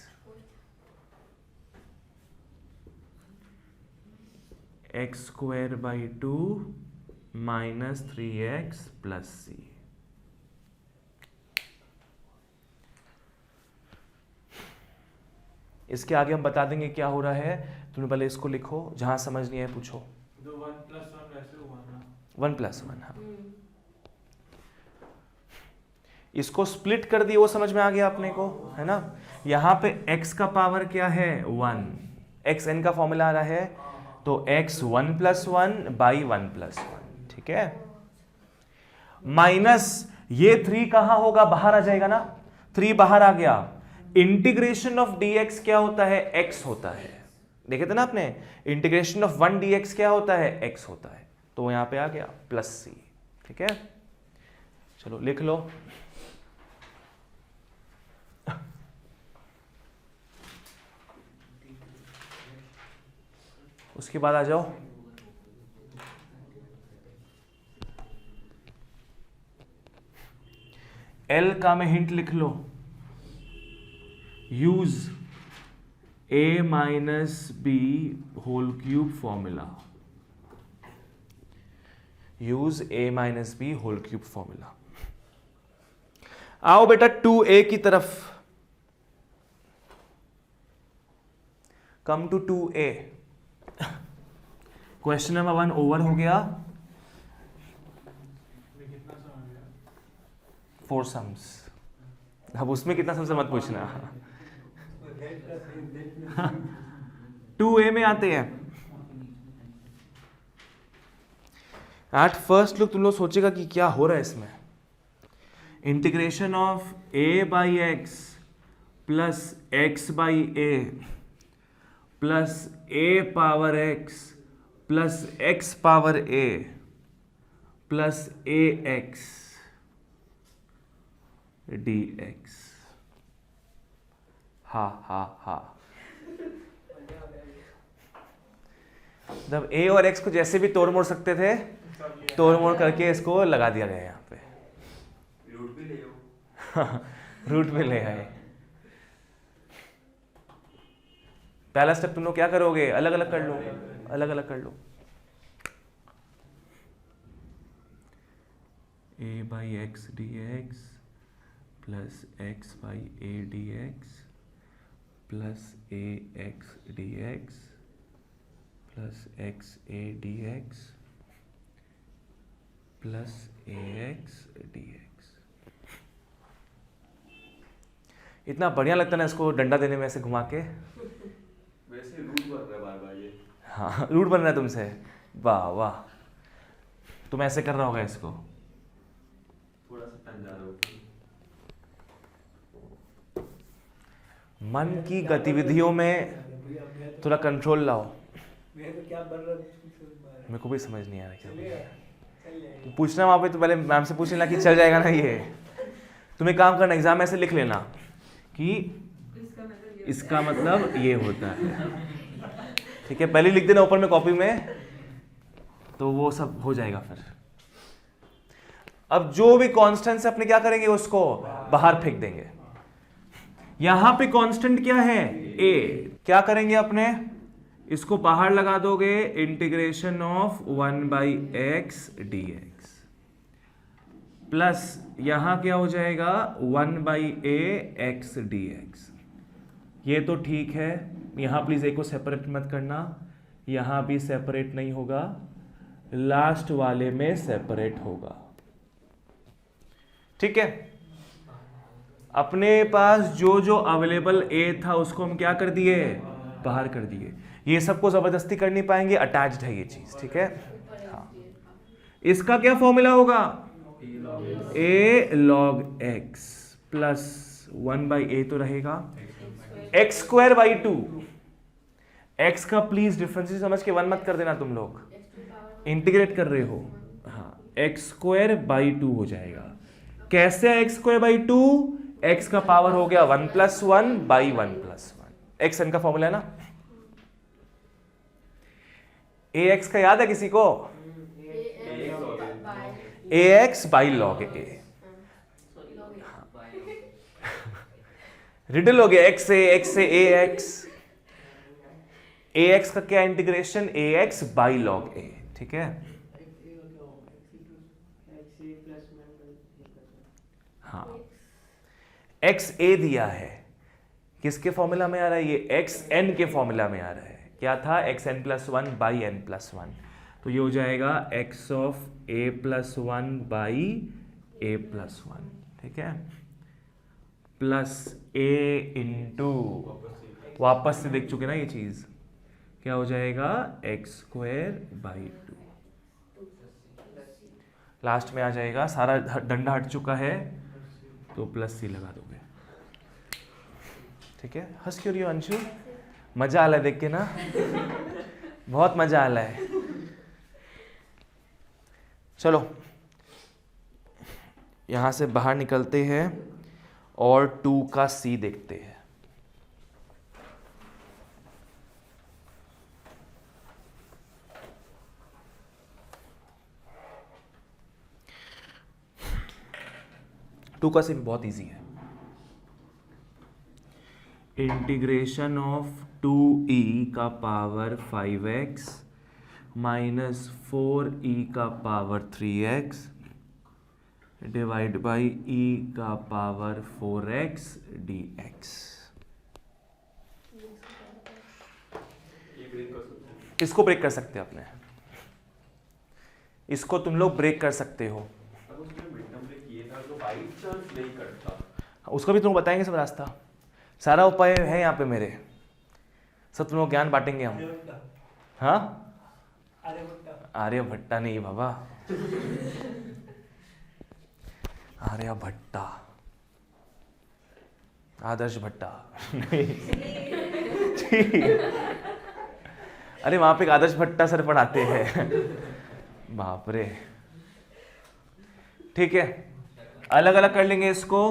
x square by 2 minus 3x plus c। इसके आगे हम बता देंगे क्या हो रहा है, तुमने पहले इसको लिखो, जहां समझ नहीं है पूछो। 1 प्लस 1, हाँ। इसको स्प्लिट कर दिए, वो समझ में आ गया अपने को, है ना। यहां पे x का पावर क्या है 1, x n का फॉर्मूला आ रहा है, तो x 1 प्लस 1 बाई 1 प्लस 1, ठीक है। माइनस ये 3 कहां होगा, बाहर आ जाएगा ना, 3 बाहर आ गया। इंटीग्रेशन ऑफ dx क्या होता है, x होता है, देखे थे ना आपने। इंटीग्रेशन ऑफ 1 dx क्या होता है, x होता है, तो यहां पे आ गया प्लस c, ठीक है। चलो लिख लो, उसके बाद आ जाओ L का में हिंट लिख लो, use a minus b whole cube formula, use a minus b whole cube formula. आओ बेटा 2a की तरफ, come to 2a। Question number 1 over हो गया, 4 सम्स। अब उसमें कितना सम्स मत पूछना। 2a में आते हैं। एट फर्स्ट लुक तुम लोग सोचेगा कि क्या हो रहा है इसमें। Integration of a by x plus x by a plus a power x plus x power a plus ax dx। हा हा हा। जब a और x को जैसे भी तोड़ मोड़ सकते थे, तोड़ मोड़ करके इसको लगा दिया गया यहाँ पे। रूट भी ले आओ। रूट में ले आए। पहला स्टेप तुम लोग क्या करोगे, अलग अलग कर लो, अलग अलग कर लो। a by x d x plus x by A D x plus A x d x plus x A D x plus A x d x. इतना बढ़िया लगता है ना इसको डंडा देने में, ऐसे घुमा के। वैसे रूट बन रहा है बार बार ये। हाँ रूट बन रहा है तुमसे, वाह वाह। तुम ऐसे कर रहा होगा इसको, थोड़ा सा टन जा रहा हो। मन की गतिविधियों में थोड़ा कंट्रोल लाओ। मेरे को भी समझ नहीं आ रहा क्या तुम पूछना वहां पे, तो पहले मैम से पूछ लेना कि चल जाएगा ना ये। तुम्हें काम करना, एग्जाम में ऐसे लिख लेना कि इसका मतलब ये होता है, ठीक है। पहले लिख देना ऊपर में कॉपी में, तो वो सब हो जाएगा फिर। अब जो भी कांस्टेंट है अपने क्या करेंगे, उसको बाहर फेंक देंगे। यहां पे कांस्टेंट क्या है, a। क्या करेंगे अपने, इसको बाहर लगा दोगे, integration of 1 by x d x plus यहां क्या हो जाएगा 1 by A x d x. ये तो ठीक है, यहां प्लीज ए को सेपरेट मत करना, यहां भी सेपरेट नहीं होगा, लास्ट वाले में सेपरेट होगा, ठीक है। अपने पास जो जो अवेलेबल ए था उसको हम क्या कर दिए, बाहर कर दिए। ये सबको जबरदस्ती कर नहीं पाएंगे, अटैच्ड है ये चीज, ठीक है। हाँ, इसका क्या फॉर्मूला होगा, ए लॉग एक्स प्लस 1 बाई ए तो रहेगा, एक्स स्क्वायर बाई 2। एक्स का प्लीज डिफरेंस समझ के 1 मत कर देना, तुम लोग इंटीग्रेट कर रहे हो। हाँ, एक्स स्क्वायर बाई 2 हो जाएगा। कैसे है एक्स स्क्वायर बाई 2, एक्स का पावर हो गया 1 plus 1 by 1 plus 1। X n का फॉर्मूला है ना। ए एक्स का याद है किसी को? A x by log a. Riddle हो गया, एक्स से ए एक्स। ए एक्स का क्या integration? A x by log a, ठीक है। हाँ, एक्स ए दिया है, किसके फॉर्मूला में आ रहा है? ये एक्स एन के फॉर्मूला में आ रहा है। क्या था? X n plus one by n plus one. तो ये हो जाएगा x of a plus one by a plus one, ठीक है, प्लस ए इंटू, वापस से देख चुके ना ये चीज, क्या हो जाएगा? X square by two. Last में आ जाएगा, सारा डंडा हट चुका है तो प्लस सी लगा दोगे, ठीक है। हंस क्यों रही हो अंशु? मजा आ रहा है देख के ना, बहुत मजा आ रहा है। चलो यहां से बाहर निकलते हैं और 2 का सी देखते हैं। टू का सी भी बहुत इजी है। इंटीग्रेशन ऑफ 2e का पावर 5x माइनस 4e का power 3x divide by e का पावर 4x dx। इसको ब्रेक कर सकते हैं अपने, इसको तुम लोग ब्रेक कर सकते हो। उसको भी तुम बताएंगे सब रास्ता, सारा उपाय है यहाँ पे मेरे, सब तुम लोग ज्ञान बांटेंगे हम। हाँ, आर्यभट्टा नहीं बाबा, आर्यभट्टा, आदर्श भट्टा। अरे वहां पे एक आदर्श भट्टा सर पढ़ाते हैं, बाप रे। ठीक है, अलग अलग कर लेंगे इसको।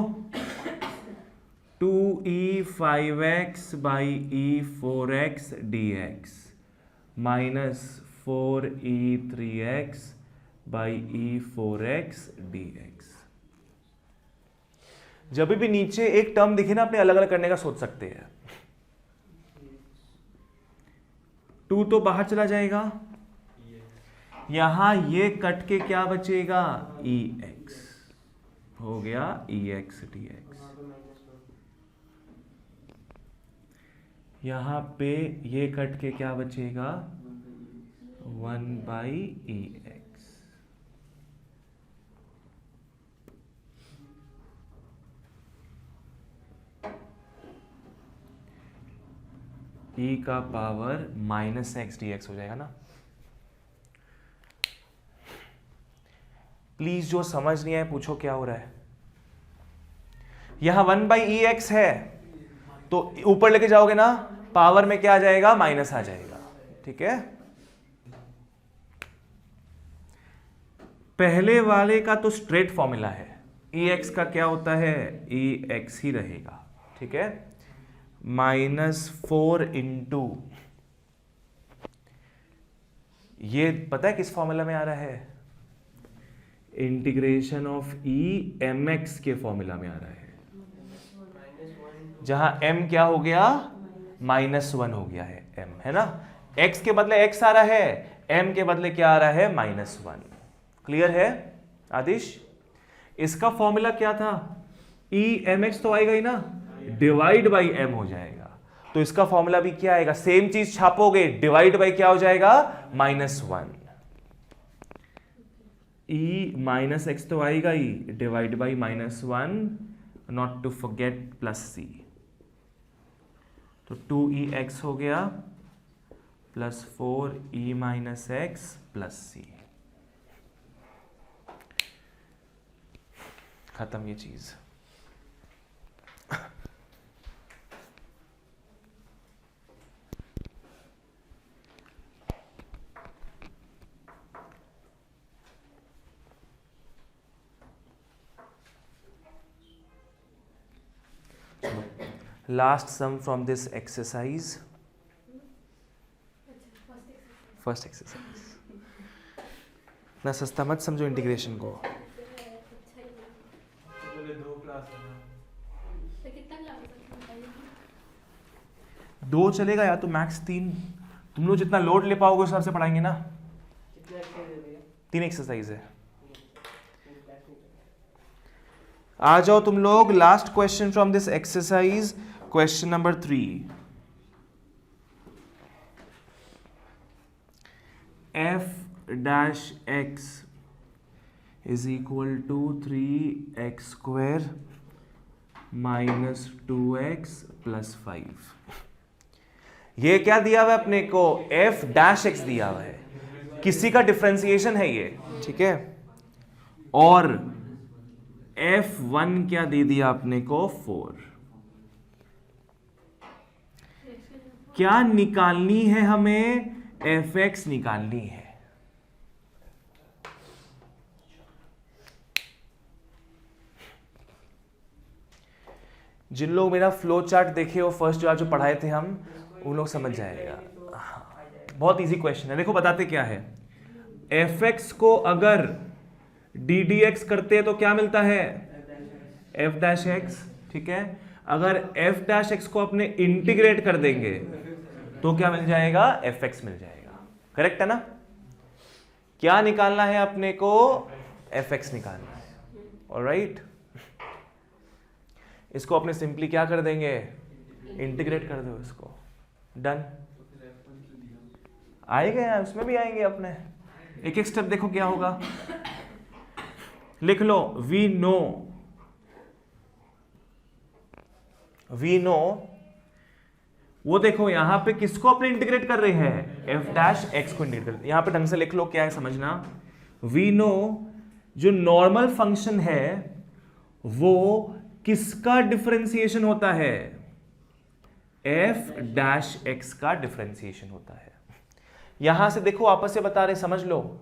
2e 5x by e 4x dx minus 4e 3x by e 4x dx। जब भी नीचे एक टर्म दिखे ना, अपने अलग अलग करने का सोच सकते हैं। 2 तो बाहर चला जाएगा, यहां ये कट के क्या बचेगा? ex हो गया, ex dx। यहां पे ये कट के क्या बचेगा? 1 बाई ex। e का पावर माइनस एक्स dx हो जाएगा ना। प्लीज जो समझ नहीं आए पूछो क्या हो रहा है। यहां 1 बाई ex है तो ऊपर लेके जाओगे ना, पावर में क्या आ जाएगा? माइनस आ जाएगा, ठीक है। पहले वाले का तो स्ट्रेट फॉर्मूला है, ex का क्या होता है? ex ही रहेगा, ठीक है। -4 इंटू, ये पता है किस फॉर्मूला में आ रहा है? इंटीग्रेशन ऑफ e mx के फॉर्मूला में आ रहा है, जहां m क्या हो गया? -1 हो गया है, m है ना। x के बदले x आ रहा है, m के बदले क्या आ रहा है? -1। क्लियर है आदिश? इसका फॉर्मूला क्या था? e mx तो आएगा ही ना, डिवाइड बाई m हो जाएगा। तो इसका फॉर्मूला भी क्या आएगा? सेम चीज छापोगे, डिवाइड बाई क्या हो जाएगा? -1। e माइनस एक्स तो आएगा ही, divide by -1, not to forget plus c। तो 2ex हो गया plus 4e minus x plus c। खत्म ये चीज। Last sum from this exercise. First exercise. ना सस्ता मत समझो इंटीग्रेशन को। दो चलेगा या तो मैक्स 3। तुम लोग जितना लोड ले पाओगे उस हिसाब से पढ़ाएंगे ना। 3 एक्सरसाइज है। आ जाओ तुम लोग, last question from this exercise, question number 3। f dash x is equal to 3x square minus 2x plus 5। ये क्या दिया हुआ है अपने को? f dash x दिया हुआ है, किसी का डिफरेंशिएशन है ये, ठीक है। और f1 क्या दे दिया अपने को? 4। क्या निकालनी है हमें? fx निकालनी है। जिन लोग मेरा फ्लो चार्ट देखे हो फर्स्ट जो पढ़ाए थे हम, उन लोग समझ जाएगा। बहुत इजी क्वेश्चन है। देखो बताते क्या है। fx को अगर ddx करते हैं तो क्या मिलता है? f डैश x, ठीक है। अगर f डैश x को अपने इंटीग्रेट कर देंगे तो क्या मिल जाएगा? fx मिल जाएगा। करेक्ट है ना? क्या निकालना है अपने को? fx निकालना है। ऑलराइट, इसको अपने सिंपली क्या कर देंगे? इंटीग्रेट कर दो इसको। डन। आएगा, उसमें भी आएंगे अपने। एक एक स्टेप देखो क्या होगा। लिख लो वी नो। वो देखो यहां पे किसको अपने इंटीग्रेट कर रहे हैं? f डैश x को इंटीग्रेट कर। यहां पे ढंग से लिख लो, क्या है समझना। वी नो जो नॉर्मल फंक्शन है वो किसका डिफरेंशिएशन होता है? f डैश x का डिफरेंशिएशन होता है। यहां से देखो आपस से बता रहे, समझ लो।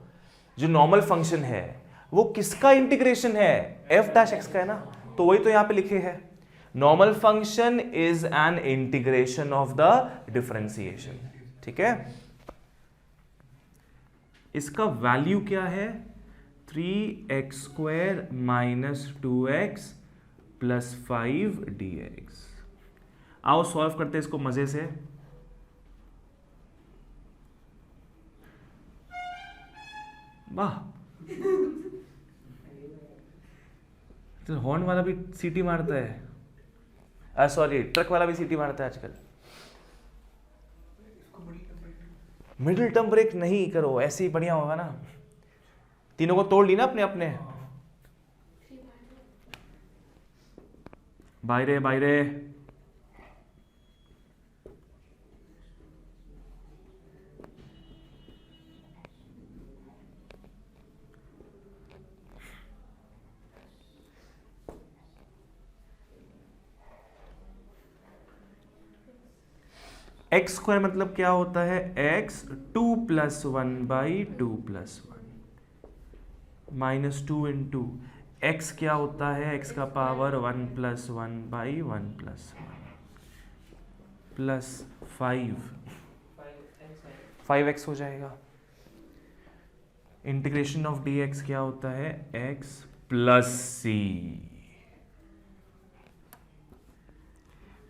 जो नॉर्मल फंक्शन है वो किसका इंटीग्रेशन है? f डैश x का है ना। तो वही तो यहां पे लिखे हैं, normal function is an integration of the differentiation, ठीक है। इसका वैल्यू क्या है? 3x square minus 2x plus 5 dx। आओ सॉल्व करते हैं इसको मजे से। वाह, तो हॉर्न वाला भी सीटी मारता है। सॉरी, ट्रक वाला भी सीटी मारता है आजकल। मिडिल टर्म ब्रेक नहीं करो, ऐसे ही बढ़िया होगा ना। तीनों को तोड़ ली ना अपने अपने। बायरे एक्स स्क्वायर मतलब क्या होता है? X 2 plus 1 by 2 plus 1 minus 2 into x क्या होता है? एक्स का power 1 plus 1 by 1 plus 1 plus 5x हो जाएगा। इंटीग्रेशन ऑफ dx क्या होता है? x plus c।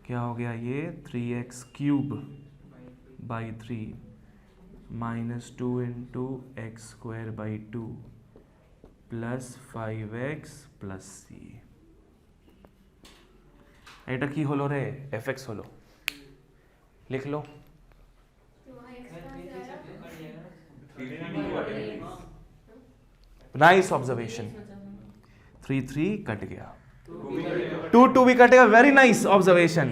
क्या हो गया ये? 3x cube by 3 minus 2 into x square by 2 plus 5x plus c। এটা কি হলো রে? fx হলো, लिख लो। Nice observation. 3 कट गया, 2 भी कटेगा। Very nice observation.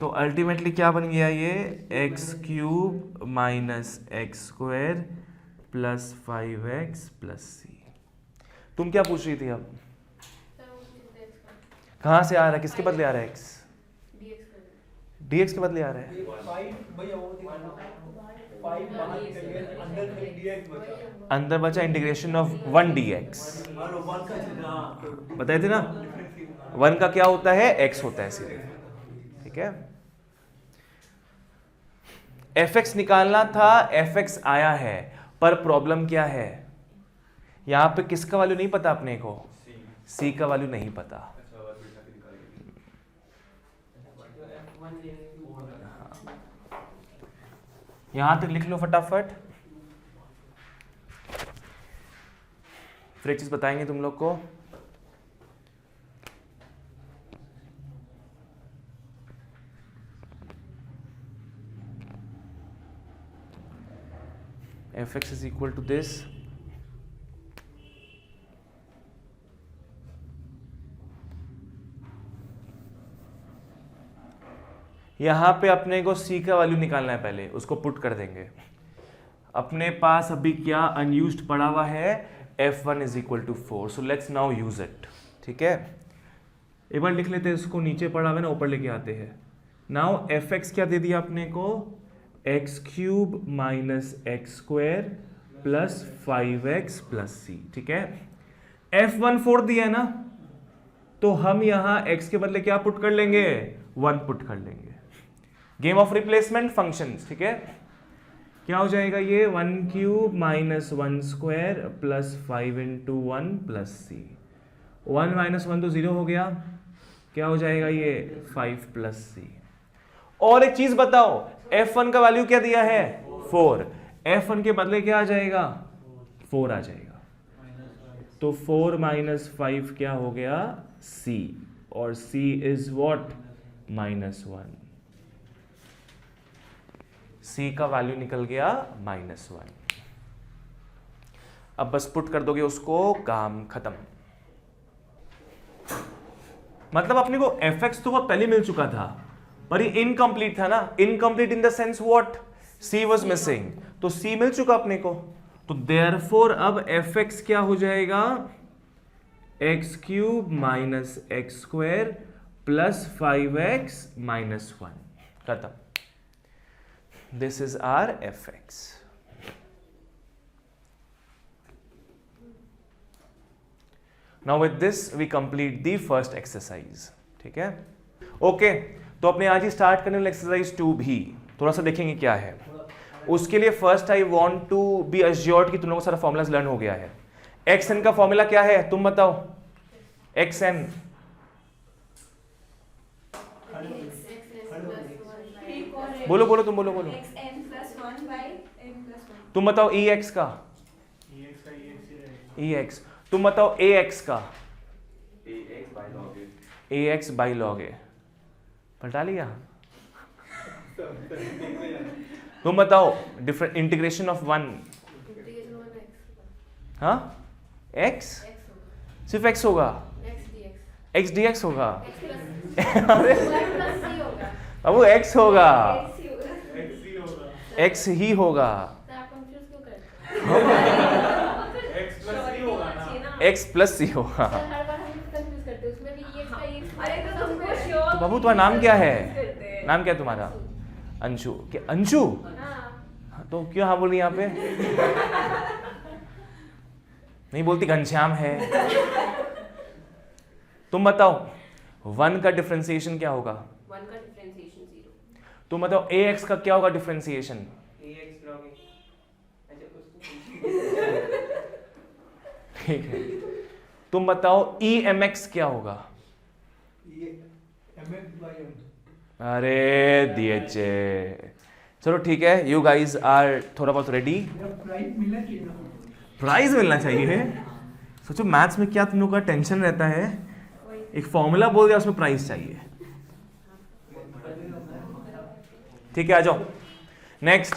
तो अल्टीमेटली क्या बन गया ये? X cube minus x square plus 5x plus c। तुम क्या पूछ रही थी अब? कहां से आ रहा है? किसके बदले आ रहा है? x dx के बदले आ रहा है। अंदर बचा इंटीग्रेशन ऑफ 1 dx। बताए थे ना, 1 का क्या होता है? x होता है सीधे, ठीक है। fx निकालना था, fx आया है, पर प्रॉब्लम क्या है, यहां पे किसका वैल्यू नहीं पता अपने को, c का वैल्यू नहीं पता। अच्छा बात बिठा के निकालेंगे। यहां तक लिख लो फटाफट, फिर एक चीज बताएंगे तुम लोग को। fx is equal to this, यहां पे अपने को c का वैल्यू निकालना है, पहले उसको पुट कर देंगे। अपने पास अभी क्या अनयूज्ड पड़ा हुआ है, f1 is equal to 4, so let's now use it। ठीक है, एक बार लिख लेते हैं इसको, नीचे पड़ा हुआ है ना, ऊपर लेके आते हैं। नाउ fx क्या दे दिया अपने को, x³ minus x square plus 5x plus c। ठीक है, f1 4 दिया है ना, तो हम यहां x के बदले क्या पुट कर लेंगे, 1 पुट कर लेंगे। Game of replacement functions. ठीक है, क्या हो जाएगा ये, 1³ minus 1 square plus 5 into 1 plus c। 1 minus 1 तो 0 हो गया, क्या हो जाएगा ये 5 प्लस c। और एक चीज बताओ, f1 का वैल्यू क्या दिया है 4, f1 के बदले क्या आ जाएगा 4 आ जाएगा, तो 4 माइनस 5 क्या हो गया c, और c इज व्हाट -1। c का वैल्यू निकल गया -1। अब बस पुट कर दोगे उसको, काम खत्म। मतलब अपने को fx तो वो पहले मिल चुका था, पर ये इनकम्प्लीट था ना, incomplete in the sense what, c was missing, तो c मिल चुका अपने को, तो देयरफॉर अब fx क्या हो जाएगा, x³ minus x square plus 5x minus 1, खत्म। This is our fx। Now with this we complete the first exercise। ठीक है, ओके, तो अपने आज ही स्टार्ट करने वाले एक्सरसाइज 2 भी थोड़ा सा देखेंगे क्या है। उसके लिए first I want to be assured कि तुम लोगों को सारा फॉर्मूलाज लर्न हो गया है। xn का फॉर्मूला क्या है तुम बताओ, xn बोलो बोलो, तुम बोलो बोलो, तुम बताओ ex का, ex, तुम बताओ ax का, ax बाई लॉग ए, पलटा लिया। तुम बताओ डिफरेंट इंटीग्रेशन ऑफ 1, हाँ x, सिर्फ x होगा, x dx होगा, अरे अब वो x होगा, x ही होगा, x प्लस सी होगा। तो बाबू तुम्हारा नाम क्या है, नाम क्या है तुम्हारा, अंशु, क्या अंशु, तो क्यों हाँ बोल रही यहाँ पे, नहीं बोलती घनश्याम है। तुम बताओ 1 का डिफरेंशिएशन क्या होगा, 1 का डिफरेंशिएशन 0। तुम बताओ ax का क्या होगा डिफरेंशिएशन, ठीक है। तुम बताओ emx क्या होगा, अरे DHA, चलो ठीक है, यू गाइज आर थोड़ा बहुत रेडी। प्राइज मिलना चाहिए, सोचो मैथ्स में क्या तुम लोग का टेंशन रहता है, एक फॉर्मूला बोल दिया उसमें प्राइस चाहिए। ठीक है, आ जाओ नेक्स्ट।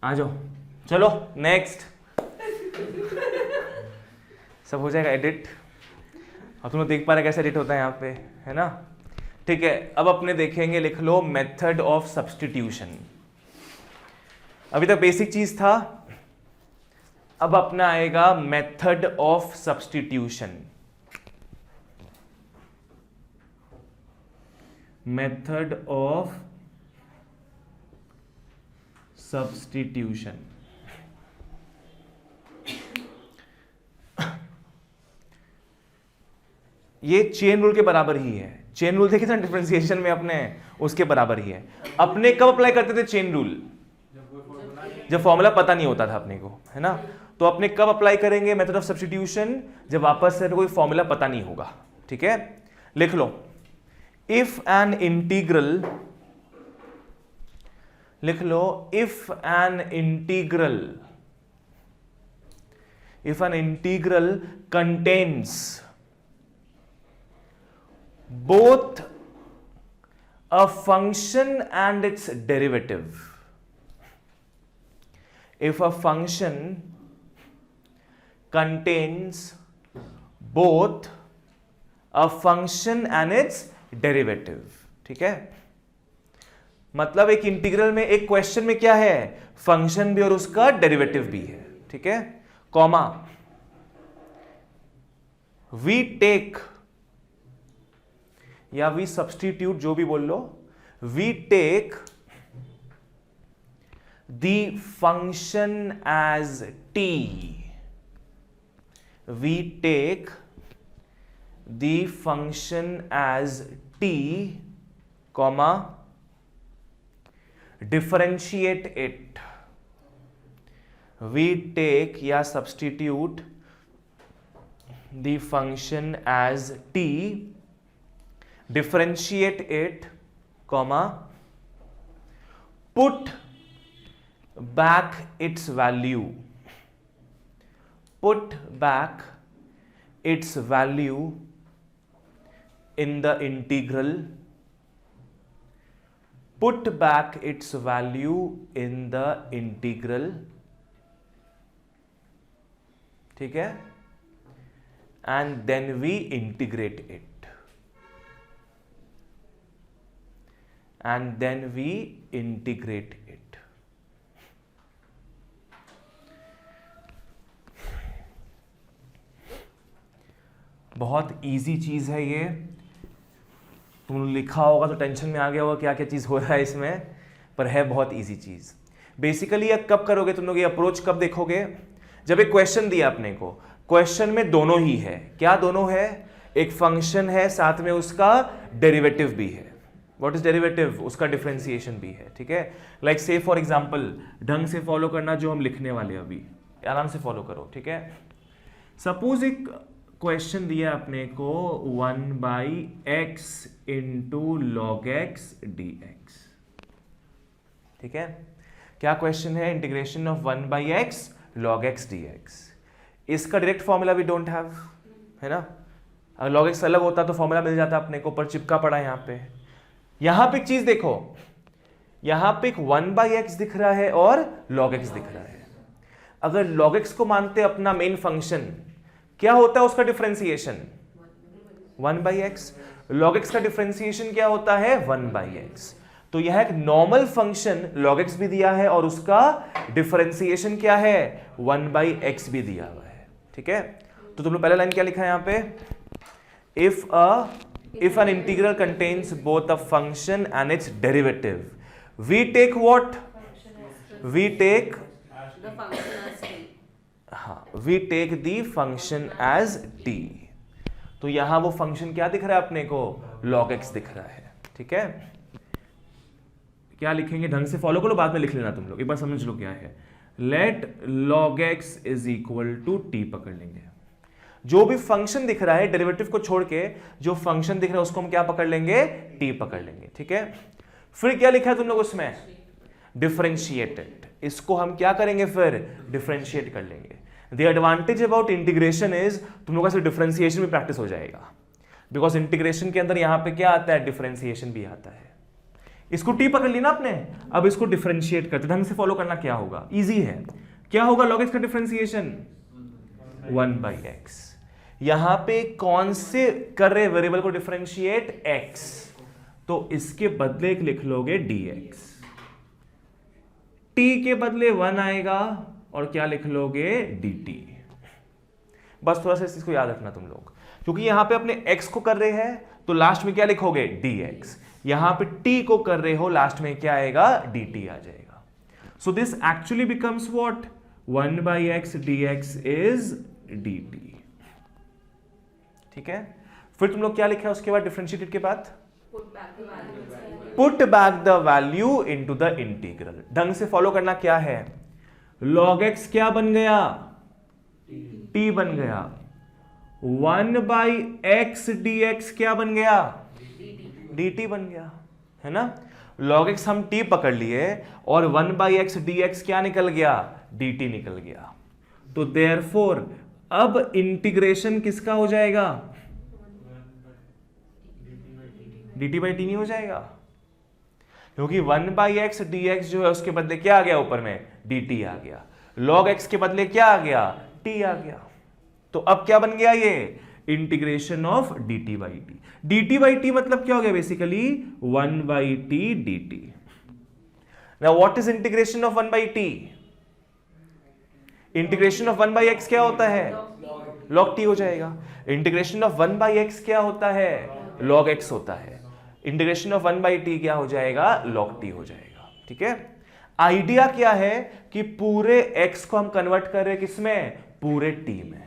आ जाओ, चलो नेक्स्ट, सब हो जाएगा एडिट, और तुम लोग देख पा रहे कैसे एडिट होता है यहाँ पे, है ना। ठीक है, अब अपने देखेंगे, लिख लो मेथड ऑफ सब्स्टिट्यूशन। अभी तक बेसिक चीज था, अब अपना आएगा method of substitution. Method of substitution. ये चेन रूल के बराबर ही है। चेन रूल देखे थे डिफरेंशिएशन में अपने, उसके बराबर ही है। अपने कब अप्लाई करते थे चेन रूल? जब फॉर्मूला पता नहीं होता था अपने को, है ना। तो अपने कब अप्लाई करेंगे मेथड ऑफ सब्स्टिट्यूशन? जब वापस से कोई फॉर्मूला पता नहीं होगा। ठीक है, लिख लो, इफ एन इंटीग्रल, लिख लो, if an integral contains both a function and its derivative. If a function contains both a function and its derivative, ठीक है, मतलब एक इंटीग्रल में, एक क्वेश्चन में क्या है, फंक्शन भी और उसका डेरिवेटिव भी है। ठीक है, कॉमा, वी टेक या वी सब्स्टिट्यूट, जो भी बोल लो, we take the function as t, we take the function as t, comma, differentiate it, we take या substitute the function as t, differentiate it, comma, put back its value, put back its value in the integral, put back its value in the integral, ठीक है, and then we integrate it, and then we integrate it. बहुत easy चीज है ये, तुम लिखा होगा तो टेंशन में आ गया होगा क्या क्या चीज हो रहा है इसमें, पर है बहुत इजी चीज। बेसिकली ये कब करोगे तुम लोग, ये अप्रोच कब देखोगे? जब एक क्वेश्चन दिया अपने को, क्वेश्चन में दोनों ही है। क्या दोनों है? एक फंक्शन है, साथ में उसका डेरिवेटिव भी है। What is derivative? उसका डिफरेंशिएशन भी है। ठीक है, लाइक से फॉर एग्जांपल, ढंग से फॉलो करना जो हम लिखने वाले, अभी आराम से फॉलो करो। ठीक है, सपोज एक क्वेश्चन दिया अपने को 1/x into log x d x. ठीक है, क्या क्वेश्चन है? Integration of 1/x log x dx। इसका direct formula we don't have, है ना। अगर log x अलग होता तो फॉर्मूला मिल जाता अपने को, पर चिपका पड़ा यहाँ पे। यहां पे एक चीज देखो, यहां पे एक 1/x दिख रहा है और log x दिख रहा है। अगर log x को मानते अपना मेन फंक्शन, क्या होता है उसका डिफरेंशिएशन? 1/x। log x का डिफरेंशिएशन क्या होता है? 1/x। तो यह एक नॉर्मल फंक्शन log x भी दिया है और उसका डिफरेंशिएशन क्या है? 1/x भी दिया हुआ है। ठीक है, तो तुम लोग पहला लाइन क्या लिखा है यहाँ पे? if an integral contains both a function and its derivative, we take what? We take The function as t. हाँ, we take the function as t। तो यहां वो फंक्शन क्या दिख रहा है अपने को? log x दिख रहा है। ठीक है, क्या लिखेंगे? ढंग से फॉलो करो, बाद में लिख लेना तुम लोग, एक बार समझ लो क्या है। Let log x is equal to t पकड़ लेंगे। जो भी फंक्शन दिख रहा है, डेरिवेटिव को छोड़ के जो फंक्शन दिख रहा है उसको हम क्या पकड़ लेंगे? t पकड़ लेंगे। ठीक है, फिर क्या लिखा है तुम लोग उसमें? डिफरेंशिएटेड। इसको हम क्या करेंगे? फिर डिफरेंशिएट कर लेंगे। The advantage about integration is, तुम लोगों का सिर्फ डिफरेंशिएशन भी प्रैक्टिस हो जाएगा, बिकॉज इंटीग्रेशन के अंदर यहां पे क्या आता है? डिफरेंशिएशन भी आता है। इसको t पकड़ ली ना आपने, अब इसको डिफरेंशिएट करते, ढंग से फॉलो करना। क्या होगा? इजी है। क्या होगा log x का डिफरेंशिएशन? 1/x। यहां पे कौन से कर रहे वेरिएबल को डिफरेंशिएट? x। तो इसके बदले एक लिख लोगे dx, t के बदले 1 आएगा और क्या लिख लोगे? dt। बस थोड़ा सा इस चीज को याद रखना तुम लोग, क्योंकि यहां पे अपने x को कर रहे हैं तो लास्ट में क्या लिखोगे? dx। यहां पे t को कर रहे हो, लास्ट में क्या आएगा? dt आ जाएगा। So this actually becomes what? 1/x dx is dt। ठीक है, फिर तुम लोग क्या लिखा है उसके बाद डिफरेंशिएटेड के बाद? Put back the value inside. Put back the value into the integral. ढंग से फॉलो करना क्या है? log x क्या बन गया? t बन गया। 1/x dx क्या बन गया? dt बन गया, है ना? log x हम t पकड़ लिए और 1/x dx क्या निकल गया? dt निकल गया। तो देयरफॉर अब इंटीग्रेशन किसका हो जाएगा? dt by t नहीं हो जाएगा, क्योंकि 1/x dx जो है उसके बदले क्या आ गया ऊपर में? dt आ गया। log x के बदले क्या आ गया? t आ गया। तो अब क्या बन गया ये? Integration of dt by t। dt by t मतलब क्या हो गया? Basically 1/t dt। Now what is integration of 1/t? Integration of 1/x क्या होता है? log t हो जाएगा। इंटीग्रेशन ऑफ 1/x क्या होता है? log x होता है। इंटीग्रेशन ऑफ 1/t क्या हो जाएगा? log t हो जाएगा। ठीक है, आइडिया क्या है कि पूरे x को हम कन्वर्ट कर रहे हैं किसमें? पूरे t में।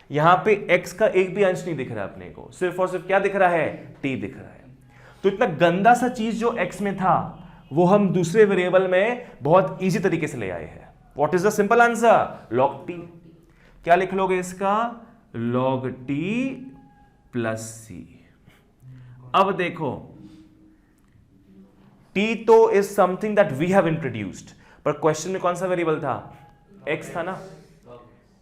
यहां पे x का एक भी अंश नहीं दिख रहा अपने को, सिर्फ और सिर्फ क्या दिख रहा है? t दिख रहा है। तो इतना गंदा सा चीज जो x में था वो हम दूसरे वेरिएबल में बहुत इजी तरीके से ले आए हैं। What is the simple answer? log t। क्या लिख लोगे इसका? log t plus c। अब देखो, t तो is something that we have introduced, पर क्वेश्चन में कौन सा वेरिएबल था? x था ना।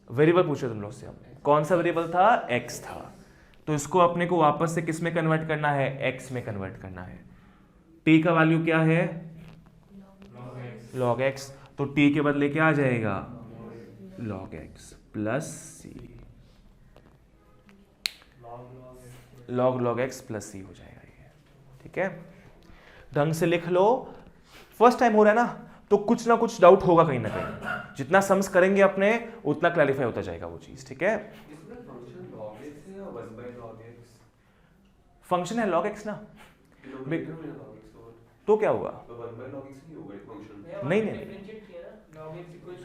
वेरिएबल पूछे तुम लोग से हम, कौन सा वेरिएबल था? x था। तो इसको अपने को वापस से किस में कन्वर्ट करना है? x में कन्वर्ट करना है। t का वैल्यू क्या है? log x। तो t के बदले क्या आ जाएगा? log x plus c। log x plus c हो जाएगा ये। ठीक है, ढंग से लिख लो। फर्स्ट टाइम हो रहा है ना, तो कुछ ना कुछ डाउट होगा कहीं ना कहीं। जितना सम्स करेंगे अपने उतना क्लैरिफाई होता जाएगा वो चीज। ठीक है, इसमें फंक्शन log x है या 1/log x? फंक्शन है log x ना, डिनोमिनेटर में log x होगा तो क्या हुआ? तो 1/log x नहीं होगा ये फंक्शन। नहीं नहीं,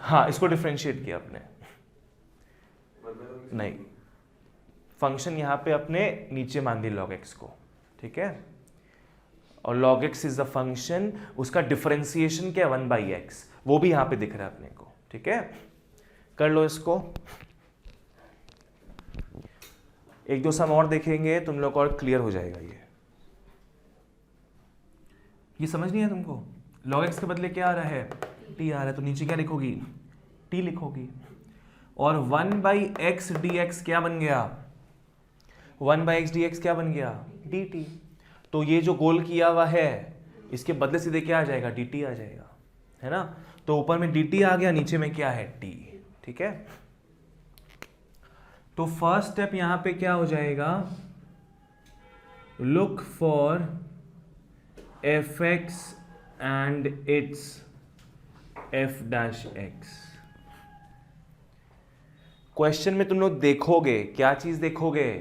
हाँ इसको डिफरेंशिएट किया अपने। 1/log x नहीं, फंक्शन यहां पे अपने नीचे मान दी log x को। ठीक है, और log x is the function, उसका डिफरेंशिएशन क्या? 1/x, वो भी यहां पे दिख रहा है अपने को। ठीक है, कर लो इसको। एक दो सम और देखेंगे तुम लोग और क्लियर हो जाएगा ये समझ नहीं है तुमको? log x के बदले क्या आ रहा है? t आ रहा है, तो नीचे क्या लिखोगी? t लिखोगी। और 1/x dx क्या बन गया? 1/x dx क्या बन गया? dt। तो ये जो गोल किया हुआ है इसके बदले सीधे क्या आ जाएगा? dt आ जाएगा, है ना? तो ऊपर में dt आ गया, नीचे में क्या है? t। ठीक है, तो फर्स्ट स्टेप यहां पे क्या हो जाएगा? Look for fx and it's f'(x). Question में तुम लोग देखोगे, क्या चीज देखोगे?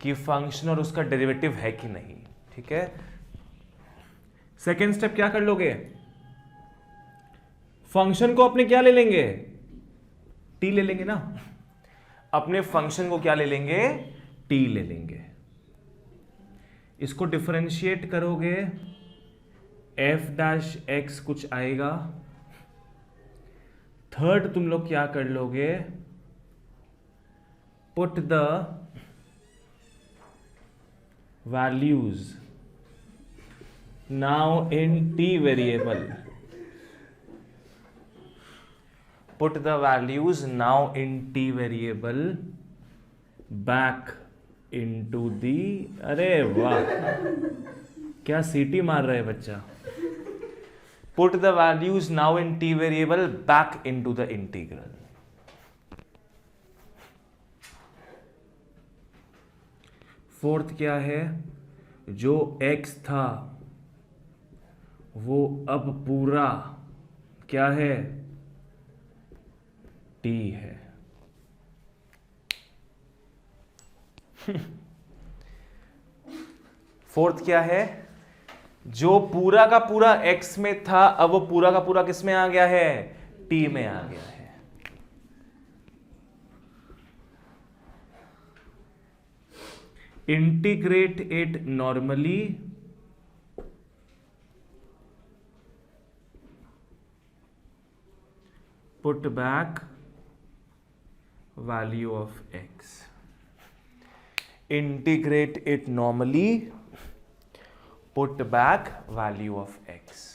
कि फंक्शन और उसका डेरिवेटिव है कि नहीं। ठीक है, सेकेंड स्टेप क्या कर लोगे? फंक्शन को अपने क्या ले लेंगे? t ले लेंगे ना। अपने फंक्शन को क्या ले लेंगे? t ले लेंगे। इसको डिफरेंशिएट करोगे, f'(x) कुछ आएगा। थर्ड तुम लोग क्या कर लोगे? Put the values now in t variable. Put the values now in t variable back into the, अरे वाह क्या सीटी मार रहा है बच्चा। Put the values now in t variable back into the integral. Fourth क्या है? जो x था वो अब पूरा क्या है? t है। फोर्थ क्या है? जो पूरा का पूरा x में था अब वो पूरा का पूरा किस में आ गया है? t में आ गया है। Integrate it normally put back value of x. Integrate it normally put back value of x.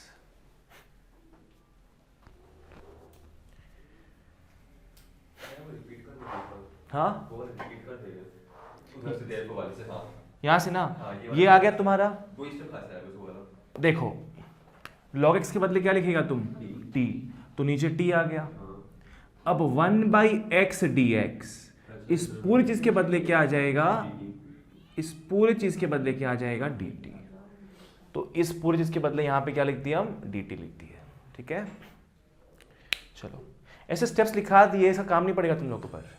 हाँ वो रिपीट कर देगा उधर से देर को वाले से। हाँ यहां से ना हाँ, ये आ गया तुम्हारा। वो इस पे खासा है बस वो वाला। देखो log x के बदले क्या लिखेगा तुम t, तो नीचे t आ गया। हाँ, अब 1/x dx इस पूरी चीज के बदले क्या आ जाएगा, इस पूरी चीज के बदले क्या आ जाएगा dt। तो इस पूरी चीज के बदले यहां पे क्या लिख दिया हम, dt लिख दिया। ठीक है, चलो ऐसे स्टेप्स लिखा दिए, इसका काम नहीं पड़ेगा तुम लोगों पर।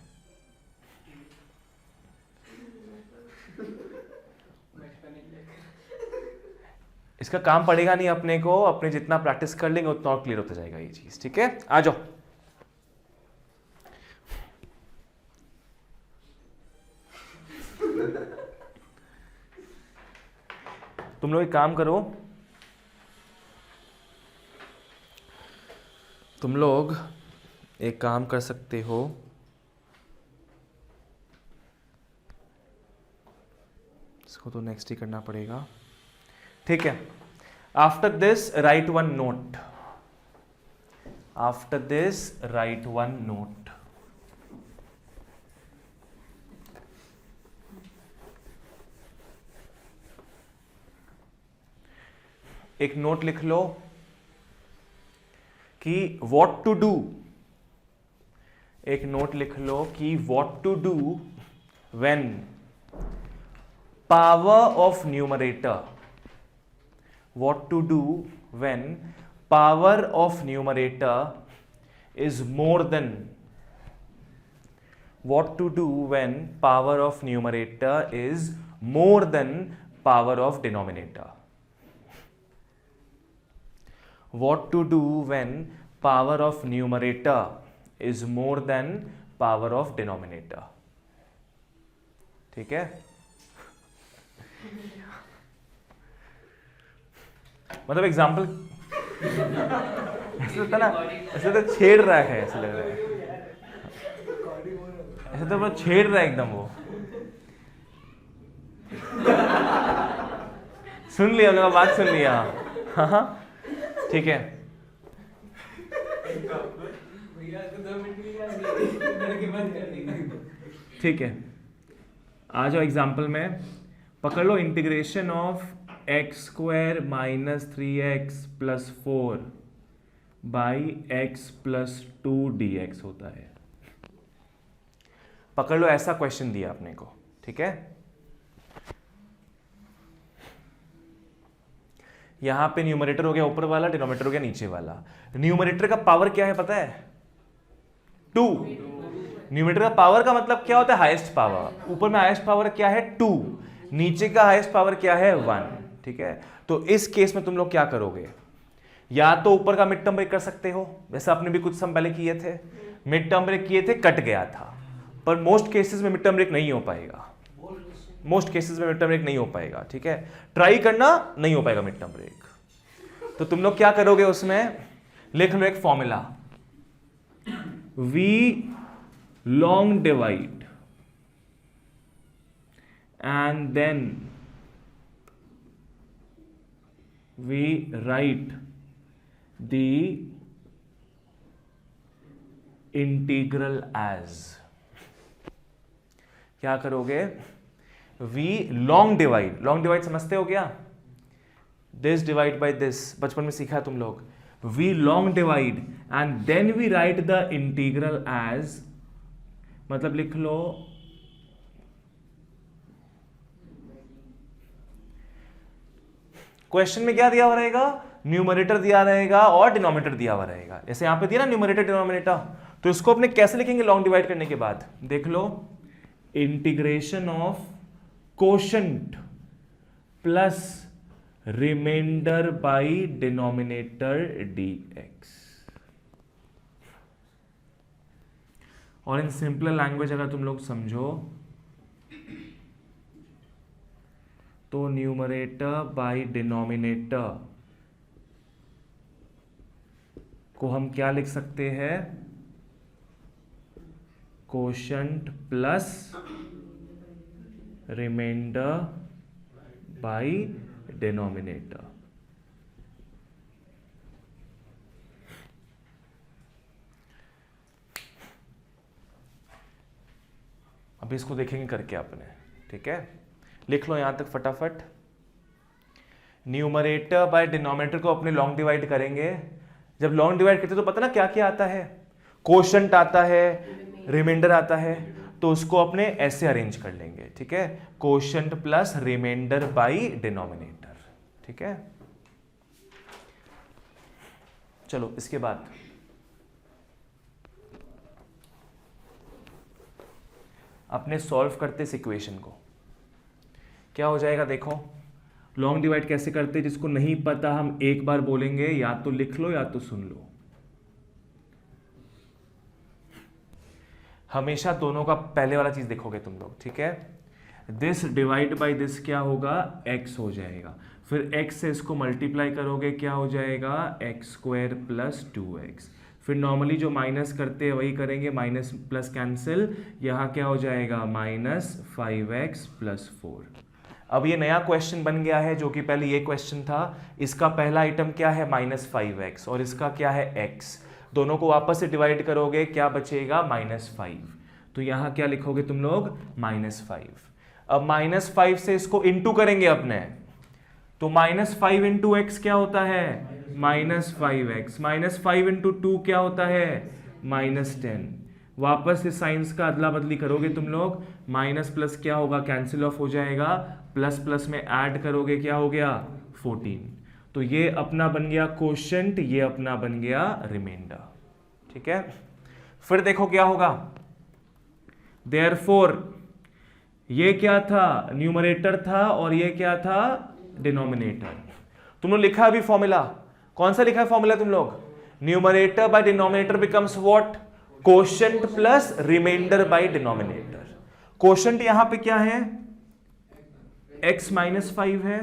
इसका काम पड़ेगा नहीं अपने को, अपने जितना प्रैक्टिस कर लेंगे उतना और क्लियर होता जाएगा ये चीज। ठीक है, आ जाओ। तुम लोग एक काम करो, तुम लोग एक काम कर सकते हो, इसको तो नेक्स्ट ही करना पड़ेगा। ठीक है, after this write one note, after this write one note. एक नोट लिख लो कि व्हाट टू डू, एक नोट लिख लो कि what to do when power of numerator, what to do when power of numerator is more than, what to do when power of numerator is more than power of denominator, what to do when power of numerator is more than power of denominator। ठीक है, मतलब example ऐसे होता ना, ऐसे तो छेड़ रहा है, ऐसे लग रहा है, ऐसे तो वो छेड़ रहा है एकदम वो। सुन लिया मेरा बात, सुन लिया। हाँ ठीक है, ठीक है, आ जाओ एग्जाम्पल में। पकड़ लो, integration of x square minus 3x plus 4 by x plus 2 dx होता है। पकड़ लो, ऐसा क्वेश्चन दिया अपने को। ठीक है, यहां पे न्यूमरेटर हो गया ऊपर वाला, डिनोमिनेटर हो गया नीचे वाला। न्यूमरेटर का पावर क्या है पता है, 2। न्यूमरेटर का पावर का मतलब क्या होता है, हाईएस्ट पावर। ऊपर में हाईएस्ट पावर क्या है 2, नीचे का हाईएस्ट पावर क्या है 1। ठीक है, तो इस केस में तुम लोग क्या करोगे, या तो ऊपर का मिड टर्म ब्रेक कर सकते हो, जैसे आपने भी कुछ सम पहले किए थे, मिड टर्म ब्रेक किए थे, कट गया था। पर मोस्ट केसेस में मिड टर्म ब्रेक नहीं हो पाएगा, मोस्ट केसेस में मिड टर्म ब्रेक नहीं हो पाएगा। ठीक है, ट्राई करना, नहीं हो पाएगा मिड टर्म ब्रेक। तो तुम लोग क्या करोगे, उसमें लिख लो एक formula, we long divide and then we write the integral as, क्या करोगे, we long divide, long divide समझते हो क्या, this divide by this, बचपन में सीखा तुम लोग। we long divide and then we write the integral as, मतलब लिख लो क्वेश्चन में क्या दिया हुआ रहेगा, न्यूमरेटर दिया रहेगा और डिनोमिनेटर दिया हुआ रहेगा। जैसे यहां पे दिया ना न्यूमरेटर डिनोमिनेटर, तो इसको अपने कैसे लिखेंगे लॉन्ग डिवाइड करने के बाद, देख लो, integration of quotient plus remainder by denominator dx। और इन सिंपल लैंग्वेज अगर तुम लोग समझो तो न्यूमरेटर बाय डिनोमिनेटर को हम क्या लिख सकते हैं, quotient plus remainder by denominator. अभी इसको देखेंगे करके आपने, ठीक है। लिख लो यहां तक फटाफट। न्यूमरेटर बाय डिनोमिनेटर को अपने लॉन्ग डिवाइड करेंगे। जब लॉन्ग डिवाइड करते तो पता ना क्या क्या आता है, कोशंट आता है, रिमाइंडर आता है, तो उसको अपने ऐसे अरेंज कर लेंगे, ठीक है। Quotient plus remainder by denominator, ठीक है। चलो इसके बाद अपने सॉल्व करते इस इक्वेशन को। क्या हो जाएगा देखो, लॉन्ग डिवाइड कैसे करते, जिसको नहीं पता हम एक बार बोलेंगे, या तो लिख लो या तो सुन लो। हमेशा दोनों का पहले वाला चीज देखोगे तुम लोग, ठीक है। दिस डिवाइड बाय दिस क्या होगा, x हो जाएगा। फिर x से इसको मल्टीप्लाई करोगे, क्या हो जाएगा, एक्स स्क्वायर प्लस 2x। फिर नॉर्मली जो माइनस करते हैं वही करेंगे, माइनस प्लस कैंसिल, यहाँ क्या हो जाएगा, -5x प्लस 4। अब ये नया क्वेश्चन बन गया है, जो कि पहले ये क्वेश्चन था। इसका पहला आइटम क्या है, -5x, और इसका क्या है, x। दोनों को वापस से डिवाइड करोगे, क्या बचेगा, -5। तो यहाँ क्या लिखोगे तुम लोग, -5। अब -5 से इसको इंटू करेंगे अपने, तो -5 इंटू एक्स क्या होता है, -5x। -5 इंटू 2 क्या होता है, -10। वापस से साइंस का अदला बदली करोगे तुम लोग, माइनस प्लस क्या होगा, कैंसिल ऑफ हो जाएगा, प्लस प्लस में ऐड करोगे, क्या हो गया, 14। तो ये अपना बन गया कोशंट, ये अपना बन गया रिमाइंडर, ठीक है। फिर देखो क्या होगा, देयरफॉर ये क्या था, न्यूमरेटर था, और ये क्या था, डिनोमिनेटर। तुम लोग लिखा अभी फॉर्मूला, कौन सा लिखा है फॉर्मूला तुम लोग, numerator by denominator becomes what, quotient plus remainder by denominator. Quotient यहां पे क्या है, x -5 है,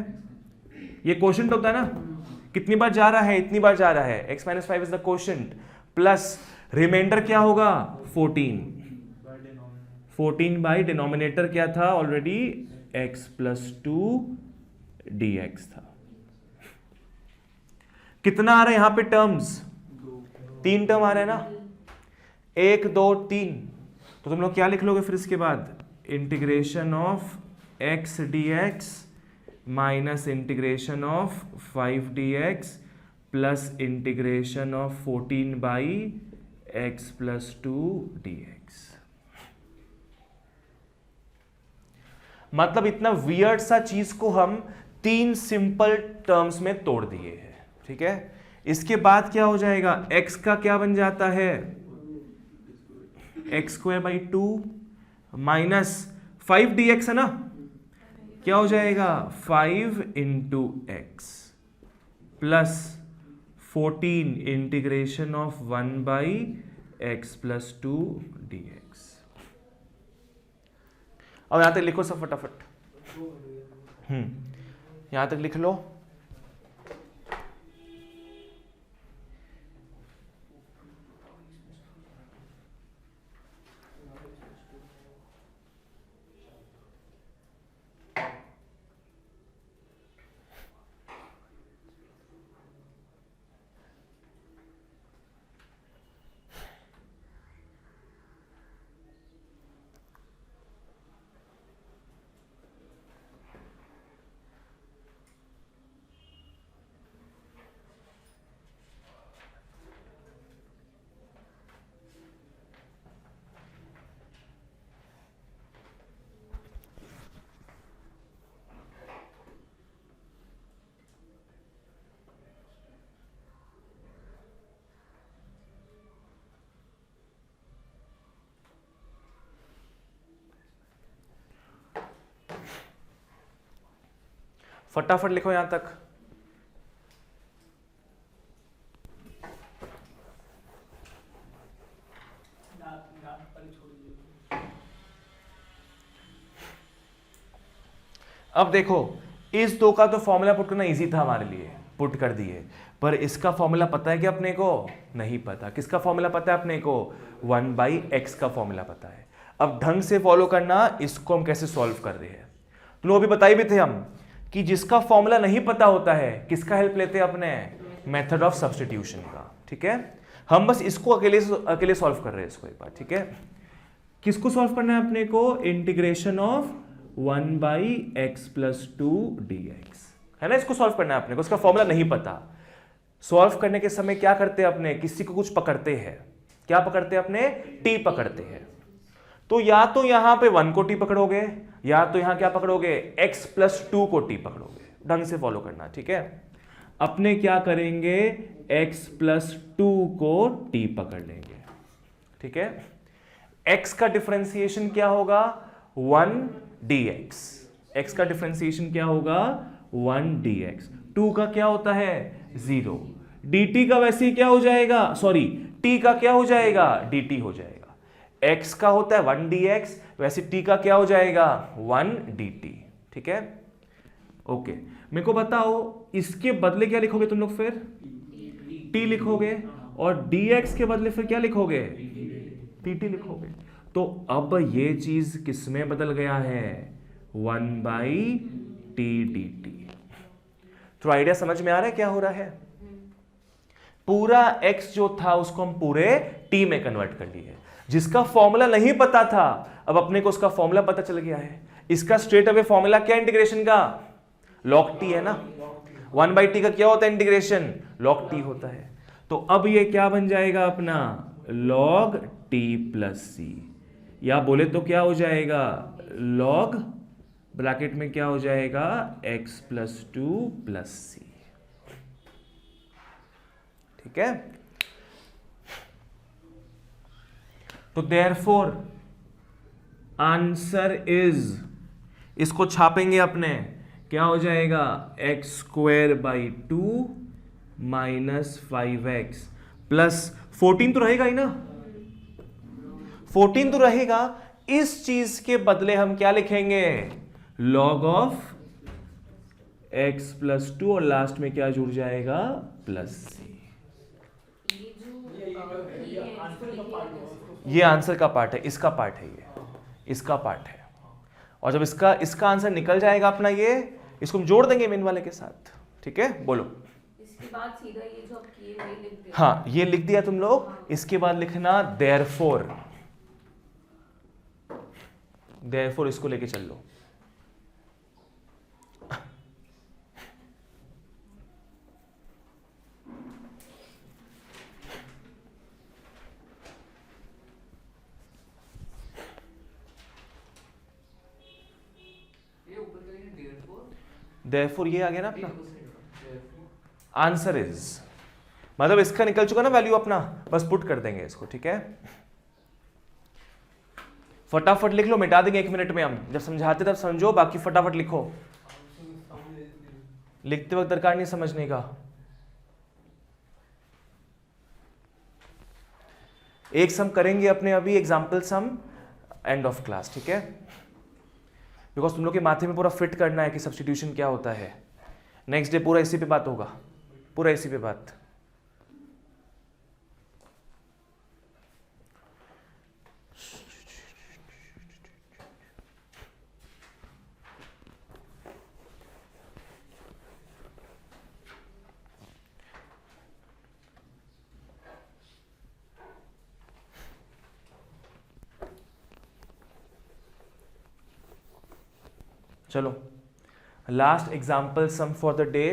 ये कोशंट होता है ना, कितनी बार जा रहा है, इतनी बार जा रहा है, x -5 is the quotient, plus remainder क्या होगा, 14 बाय डिनोमिनेटर क्या था ऑलरेडी, x प्लस 2 dx था। कितना आ रहा है यहां पे टर्म्स, 3 टर्म आ रहे हैं ना, 1 2 3। तो तुम लोग क्या लिख लोगे फिर इसके बाद, integration of x dx minus integration of 5 dx plus integration of 14 by x plus 2 dx। मतलब इतना वियर्ड सा चीज को हम 3 सिंपल टर्म्स में तोड़ दिए हैं, ठीक है। इसके बाद क्या हो जाएगा, x का क्या बन जाता है, x²/2 माइनस 5 dx है ना, क्या हो जाएगा, 5 into x plus 14 integration of 1/x plus 2 dx। अब यहां तक लिखो सब फटाफट, यहां तक लिख लो। फटाफट लिखो यहां तक। अब देखो इस दो का तो फॉर्मूला पुट करना इजी था हमारे लिए, पुट कर दिए, पर इसका फॉर्मूला पता है कि अपने को नहीं पता। किसका फॉर्मूला पता है अपने को? 1/x का फॉर्मूला पता है। अब ढंग से फॉलो करना, इसको हम कैसे सॉल्व कर रहे हैं। तो लोग अभी बताए भी थे हम कि जिसका फॉर्मूला नहीं पता होता है किसका हेल्प लेते हैं अपने? मेथड ऑफ सब्स्टिट्यूशन का। ठीक है, हम बस इसको अकेले सॉल्व कर रहे हैं इसको एक बार। ठीक है, किसको सॉल्व करना है अपने को? इंटीग्रेशन ऑफ 1/x + 2dx, है ना, इसको सॉल्व करना है अपने को। इसका फॉर्मूला नहीं पता। सॉल्व करने के समय क्या करते हैं अपने? किसी को कुछ पकड़ते हैं। क्या पकड़ते हैं अपने? टी पकड़ते हैं। तो या तो यहां पे 1 को टी पकड़ोगे, या तो यहां क्या पकड़ोगे? x + 2 को टी पकड़ोगे। ढंग से फॉलो करना। ठीक है, अपने क्या करेंगे? x + 2 को t पकड़ लेंगे। ठीक है, x का डिफरेंशिएशन क्या होगा? 1dx। x का डिफरेंशिएशन क्या होगा? 1dx। 2 का क्या होता है? 0। dt का वैसे ही क्या हो जाएगा? सॉरी, t का क्या हो जाएगा? dt हो जाएगा। x का होता है 1dx, वैसे t का क्या हो जाएगा? 1dt। ठीक है, ओके। मेरे को बताओ इसके बदले क्या लिखोगे तुम लोग? फिर t लिखोगे, और dx के बदले फिर क्या लिखोगे? dt लिखोगे। तो अब ये चीज किसमें बदल गया है? 1/t dt। तो आइडिया समझ में आ रहा है क्या हो रहा है? पूरा x जो था उसको हम पूरे t में कन्वर्ट कर लिए। जिसका फॉर्मूला नहीं पता था, अब अपने को उसका फॉर्मूला पता चल गया है। इसका स्ट्रेट अवे फॉर्मूला क्या इंटीग्रेशन का? log t है ना। 1/t का क्या होता है इंटीग्रेशन? log t होता है। तो अब ये क्या बन जाएगा अपना? log t + c, या बोले तो क्या हो जाएगा? log ब्रैकेट में क्या हो जाएगा? x + 2 + c। ठीक है, तो देयरफॉर आंसर इज, इसको छापेंगे अपने, क्या हो जाएगा? x² / 2 - 5x + 14 तो रहेगा ही ना, 14 तो रहेगा। इस चीज के बदले हम क्या लिखेंगे? log ऑफ x + 2, और लास्ट में क्या जुड़ जाएगा? +c। ये आंसर का पार्ट है, इसका पार्ट है, ये इसका पार्ट है। और जब इसका आंसर निकल जाएगा अपना, ये इसको हम जोड़ देंगे मेन वाले के साथ। ठीक है, बोलो। इसके बाद सीधा ये जो आप किए वही लिख देना। हाँ, ये लिख दिया तुम लोग। इसके बाद लिखना देयरफॉर, इसको लेके चल लो। Therefore ये आ गया ना अपना आंसर इज, मतलब इसका निकल चुका ना वैल्यू अपना, बस पुट कर देंगे इसको। ठीक है, फटाफट लिख लो, मिटा देंगे 1 मिनट में हम। जब समझाते तब समझो, बाकी फटाफट लिखो। लिखते वक्त दरकार नहीं समझने का। एक सम करेंगे अपने अभी, example sum, end of class. ठीक है, बिकॉज तुम लोग के माथे में पूरा फिट करना है कि सब्स्टिट्यूशन क्या होता है। नेक्स्ट डे पूरा इसी पे बात होगा, पूरा इसी पे बात। चलो, last example sum for the day.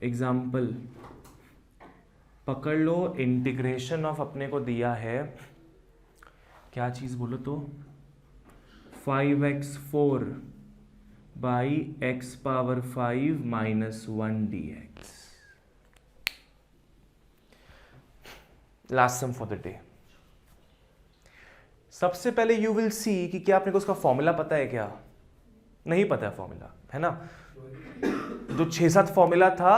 Example पकड़ लो, इंटीग्रेशन ऑफ अपने को दिया है, क्या चीज बोलो तो? 5x4 / x⁵ - 1 dx। Last sum for the day. सबसे पहले यू विल सी कि क्या अपने को उसका फॉर्मूला पता है? क्या नहीं पता है फॉर्मूला, है ना। जो 6-7 फॉर्मूला था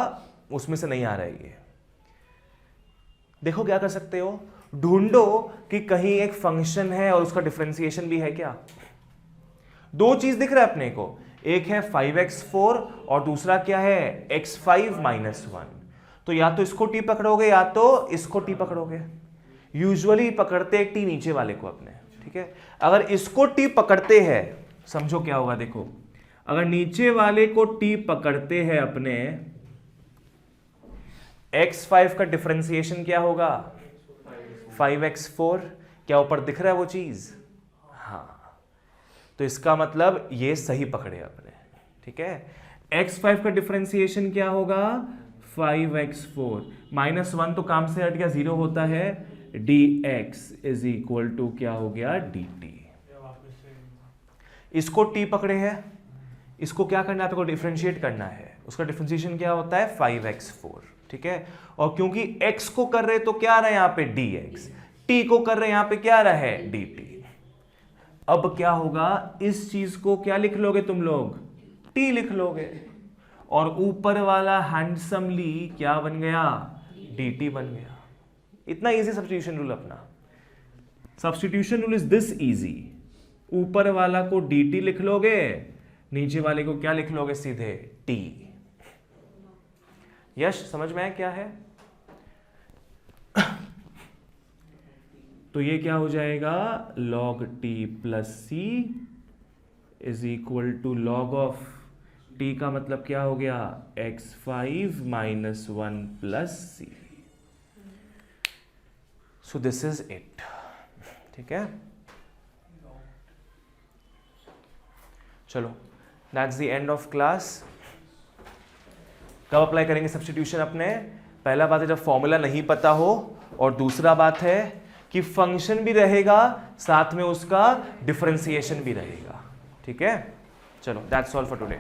उसमें से नहीं आ रहा है ये। देखो क्या कर सकते हो, ढूंढो कि कहीं एक फंक्शन है और उसका डिफरेंशिएशन भी है क्या। 2 चीज दिख रहा है अपने को, एक है 5x4 और दूसरा क्या है x5 माइनस 1। तो या तो इसको t पकड़ोगे या तो इसको t पकड़ोगे। यूजुअली पकड़ते t नीचे वाले को अपने, ठीक है। अगर इसको t पकड़ते हैं, समझो क्या होगा, देखो अगर नीचे वाले को t पकड़ते हैं अपने, x5 का डिफरेंशिएशन क्या होगा 5x4। क्या ऊपर दिख रहा है वो चीज? हाँ, तो इसका मतलब ये सही पकड़े अपने, ठीक है। x5 का डिफरेंशिएशन क्या होगा 5x4 माइनस 1 तो काम से हट गया, 0 होता है, dx इज इक्वल टू क्या हो गया dt। इसको t पकड़े हैं, इसको क्या करना है आपको डिफरेंशिएट करना है, उसका डिफरेंशिएशन क्या होता है 5x4, ठीक है। और क्योंकि x को कर रहे तो क्या आ रहा है यहाँ पे dx, t को कर रहे यहाँ पे क्या आ रहा है dt। अब क्या होगा, इस चीज को क्या लिख लोगे तुम लोग t लिख लोगे, और ऊपर वाला हैंडसमली क्या बन गया dt बन गया। इतना इजी सब्स्टिट्यूशन रूल अपना। Substitution rule is this easy, ऊपर वाला को dt लिख लोगे, नीचे वाले को क्या लिख लोगे सीधे t। यश समझ में आया क्या है? तो ये क्या हो जाएगा log t plus c is equal to log of t का मतलब क्या हो गया x5 minus 1 plus c. So this is it, ठीक है। चलो, that's the end of class. कब अप्लाई करेंगे सब्स्टिट्यूशन अपने? पहला बात है जब फॉर्मूला नहीं पता हो, और दूसरा बात है कि फंक्शन भी रहेगा साथ में उसका डिफरेंशिएशन भी रहेगा, ठीक है। चलो, दैट्स ऑल फॉर टुडे।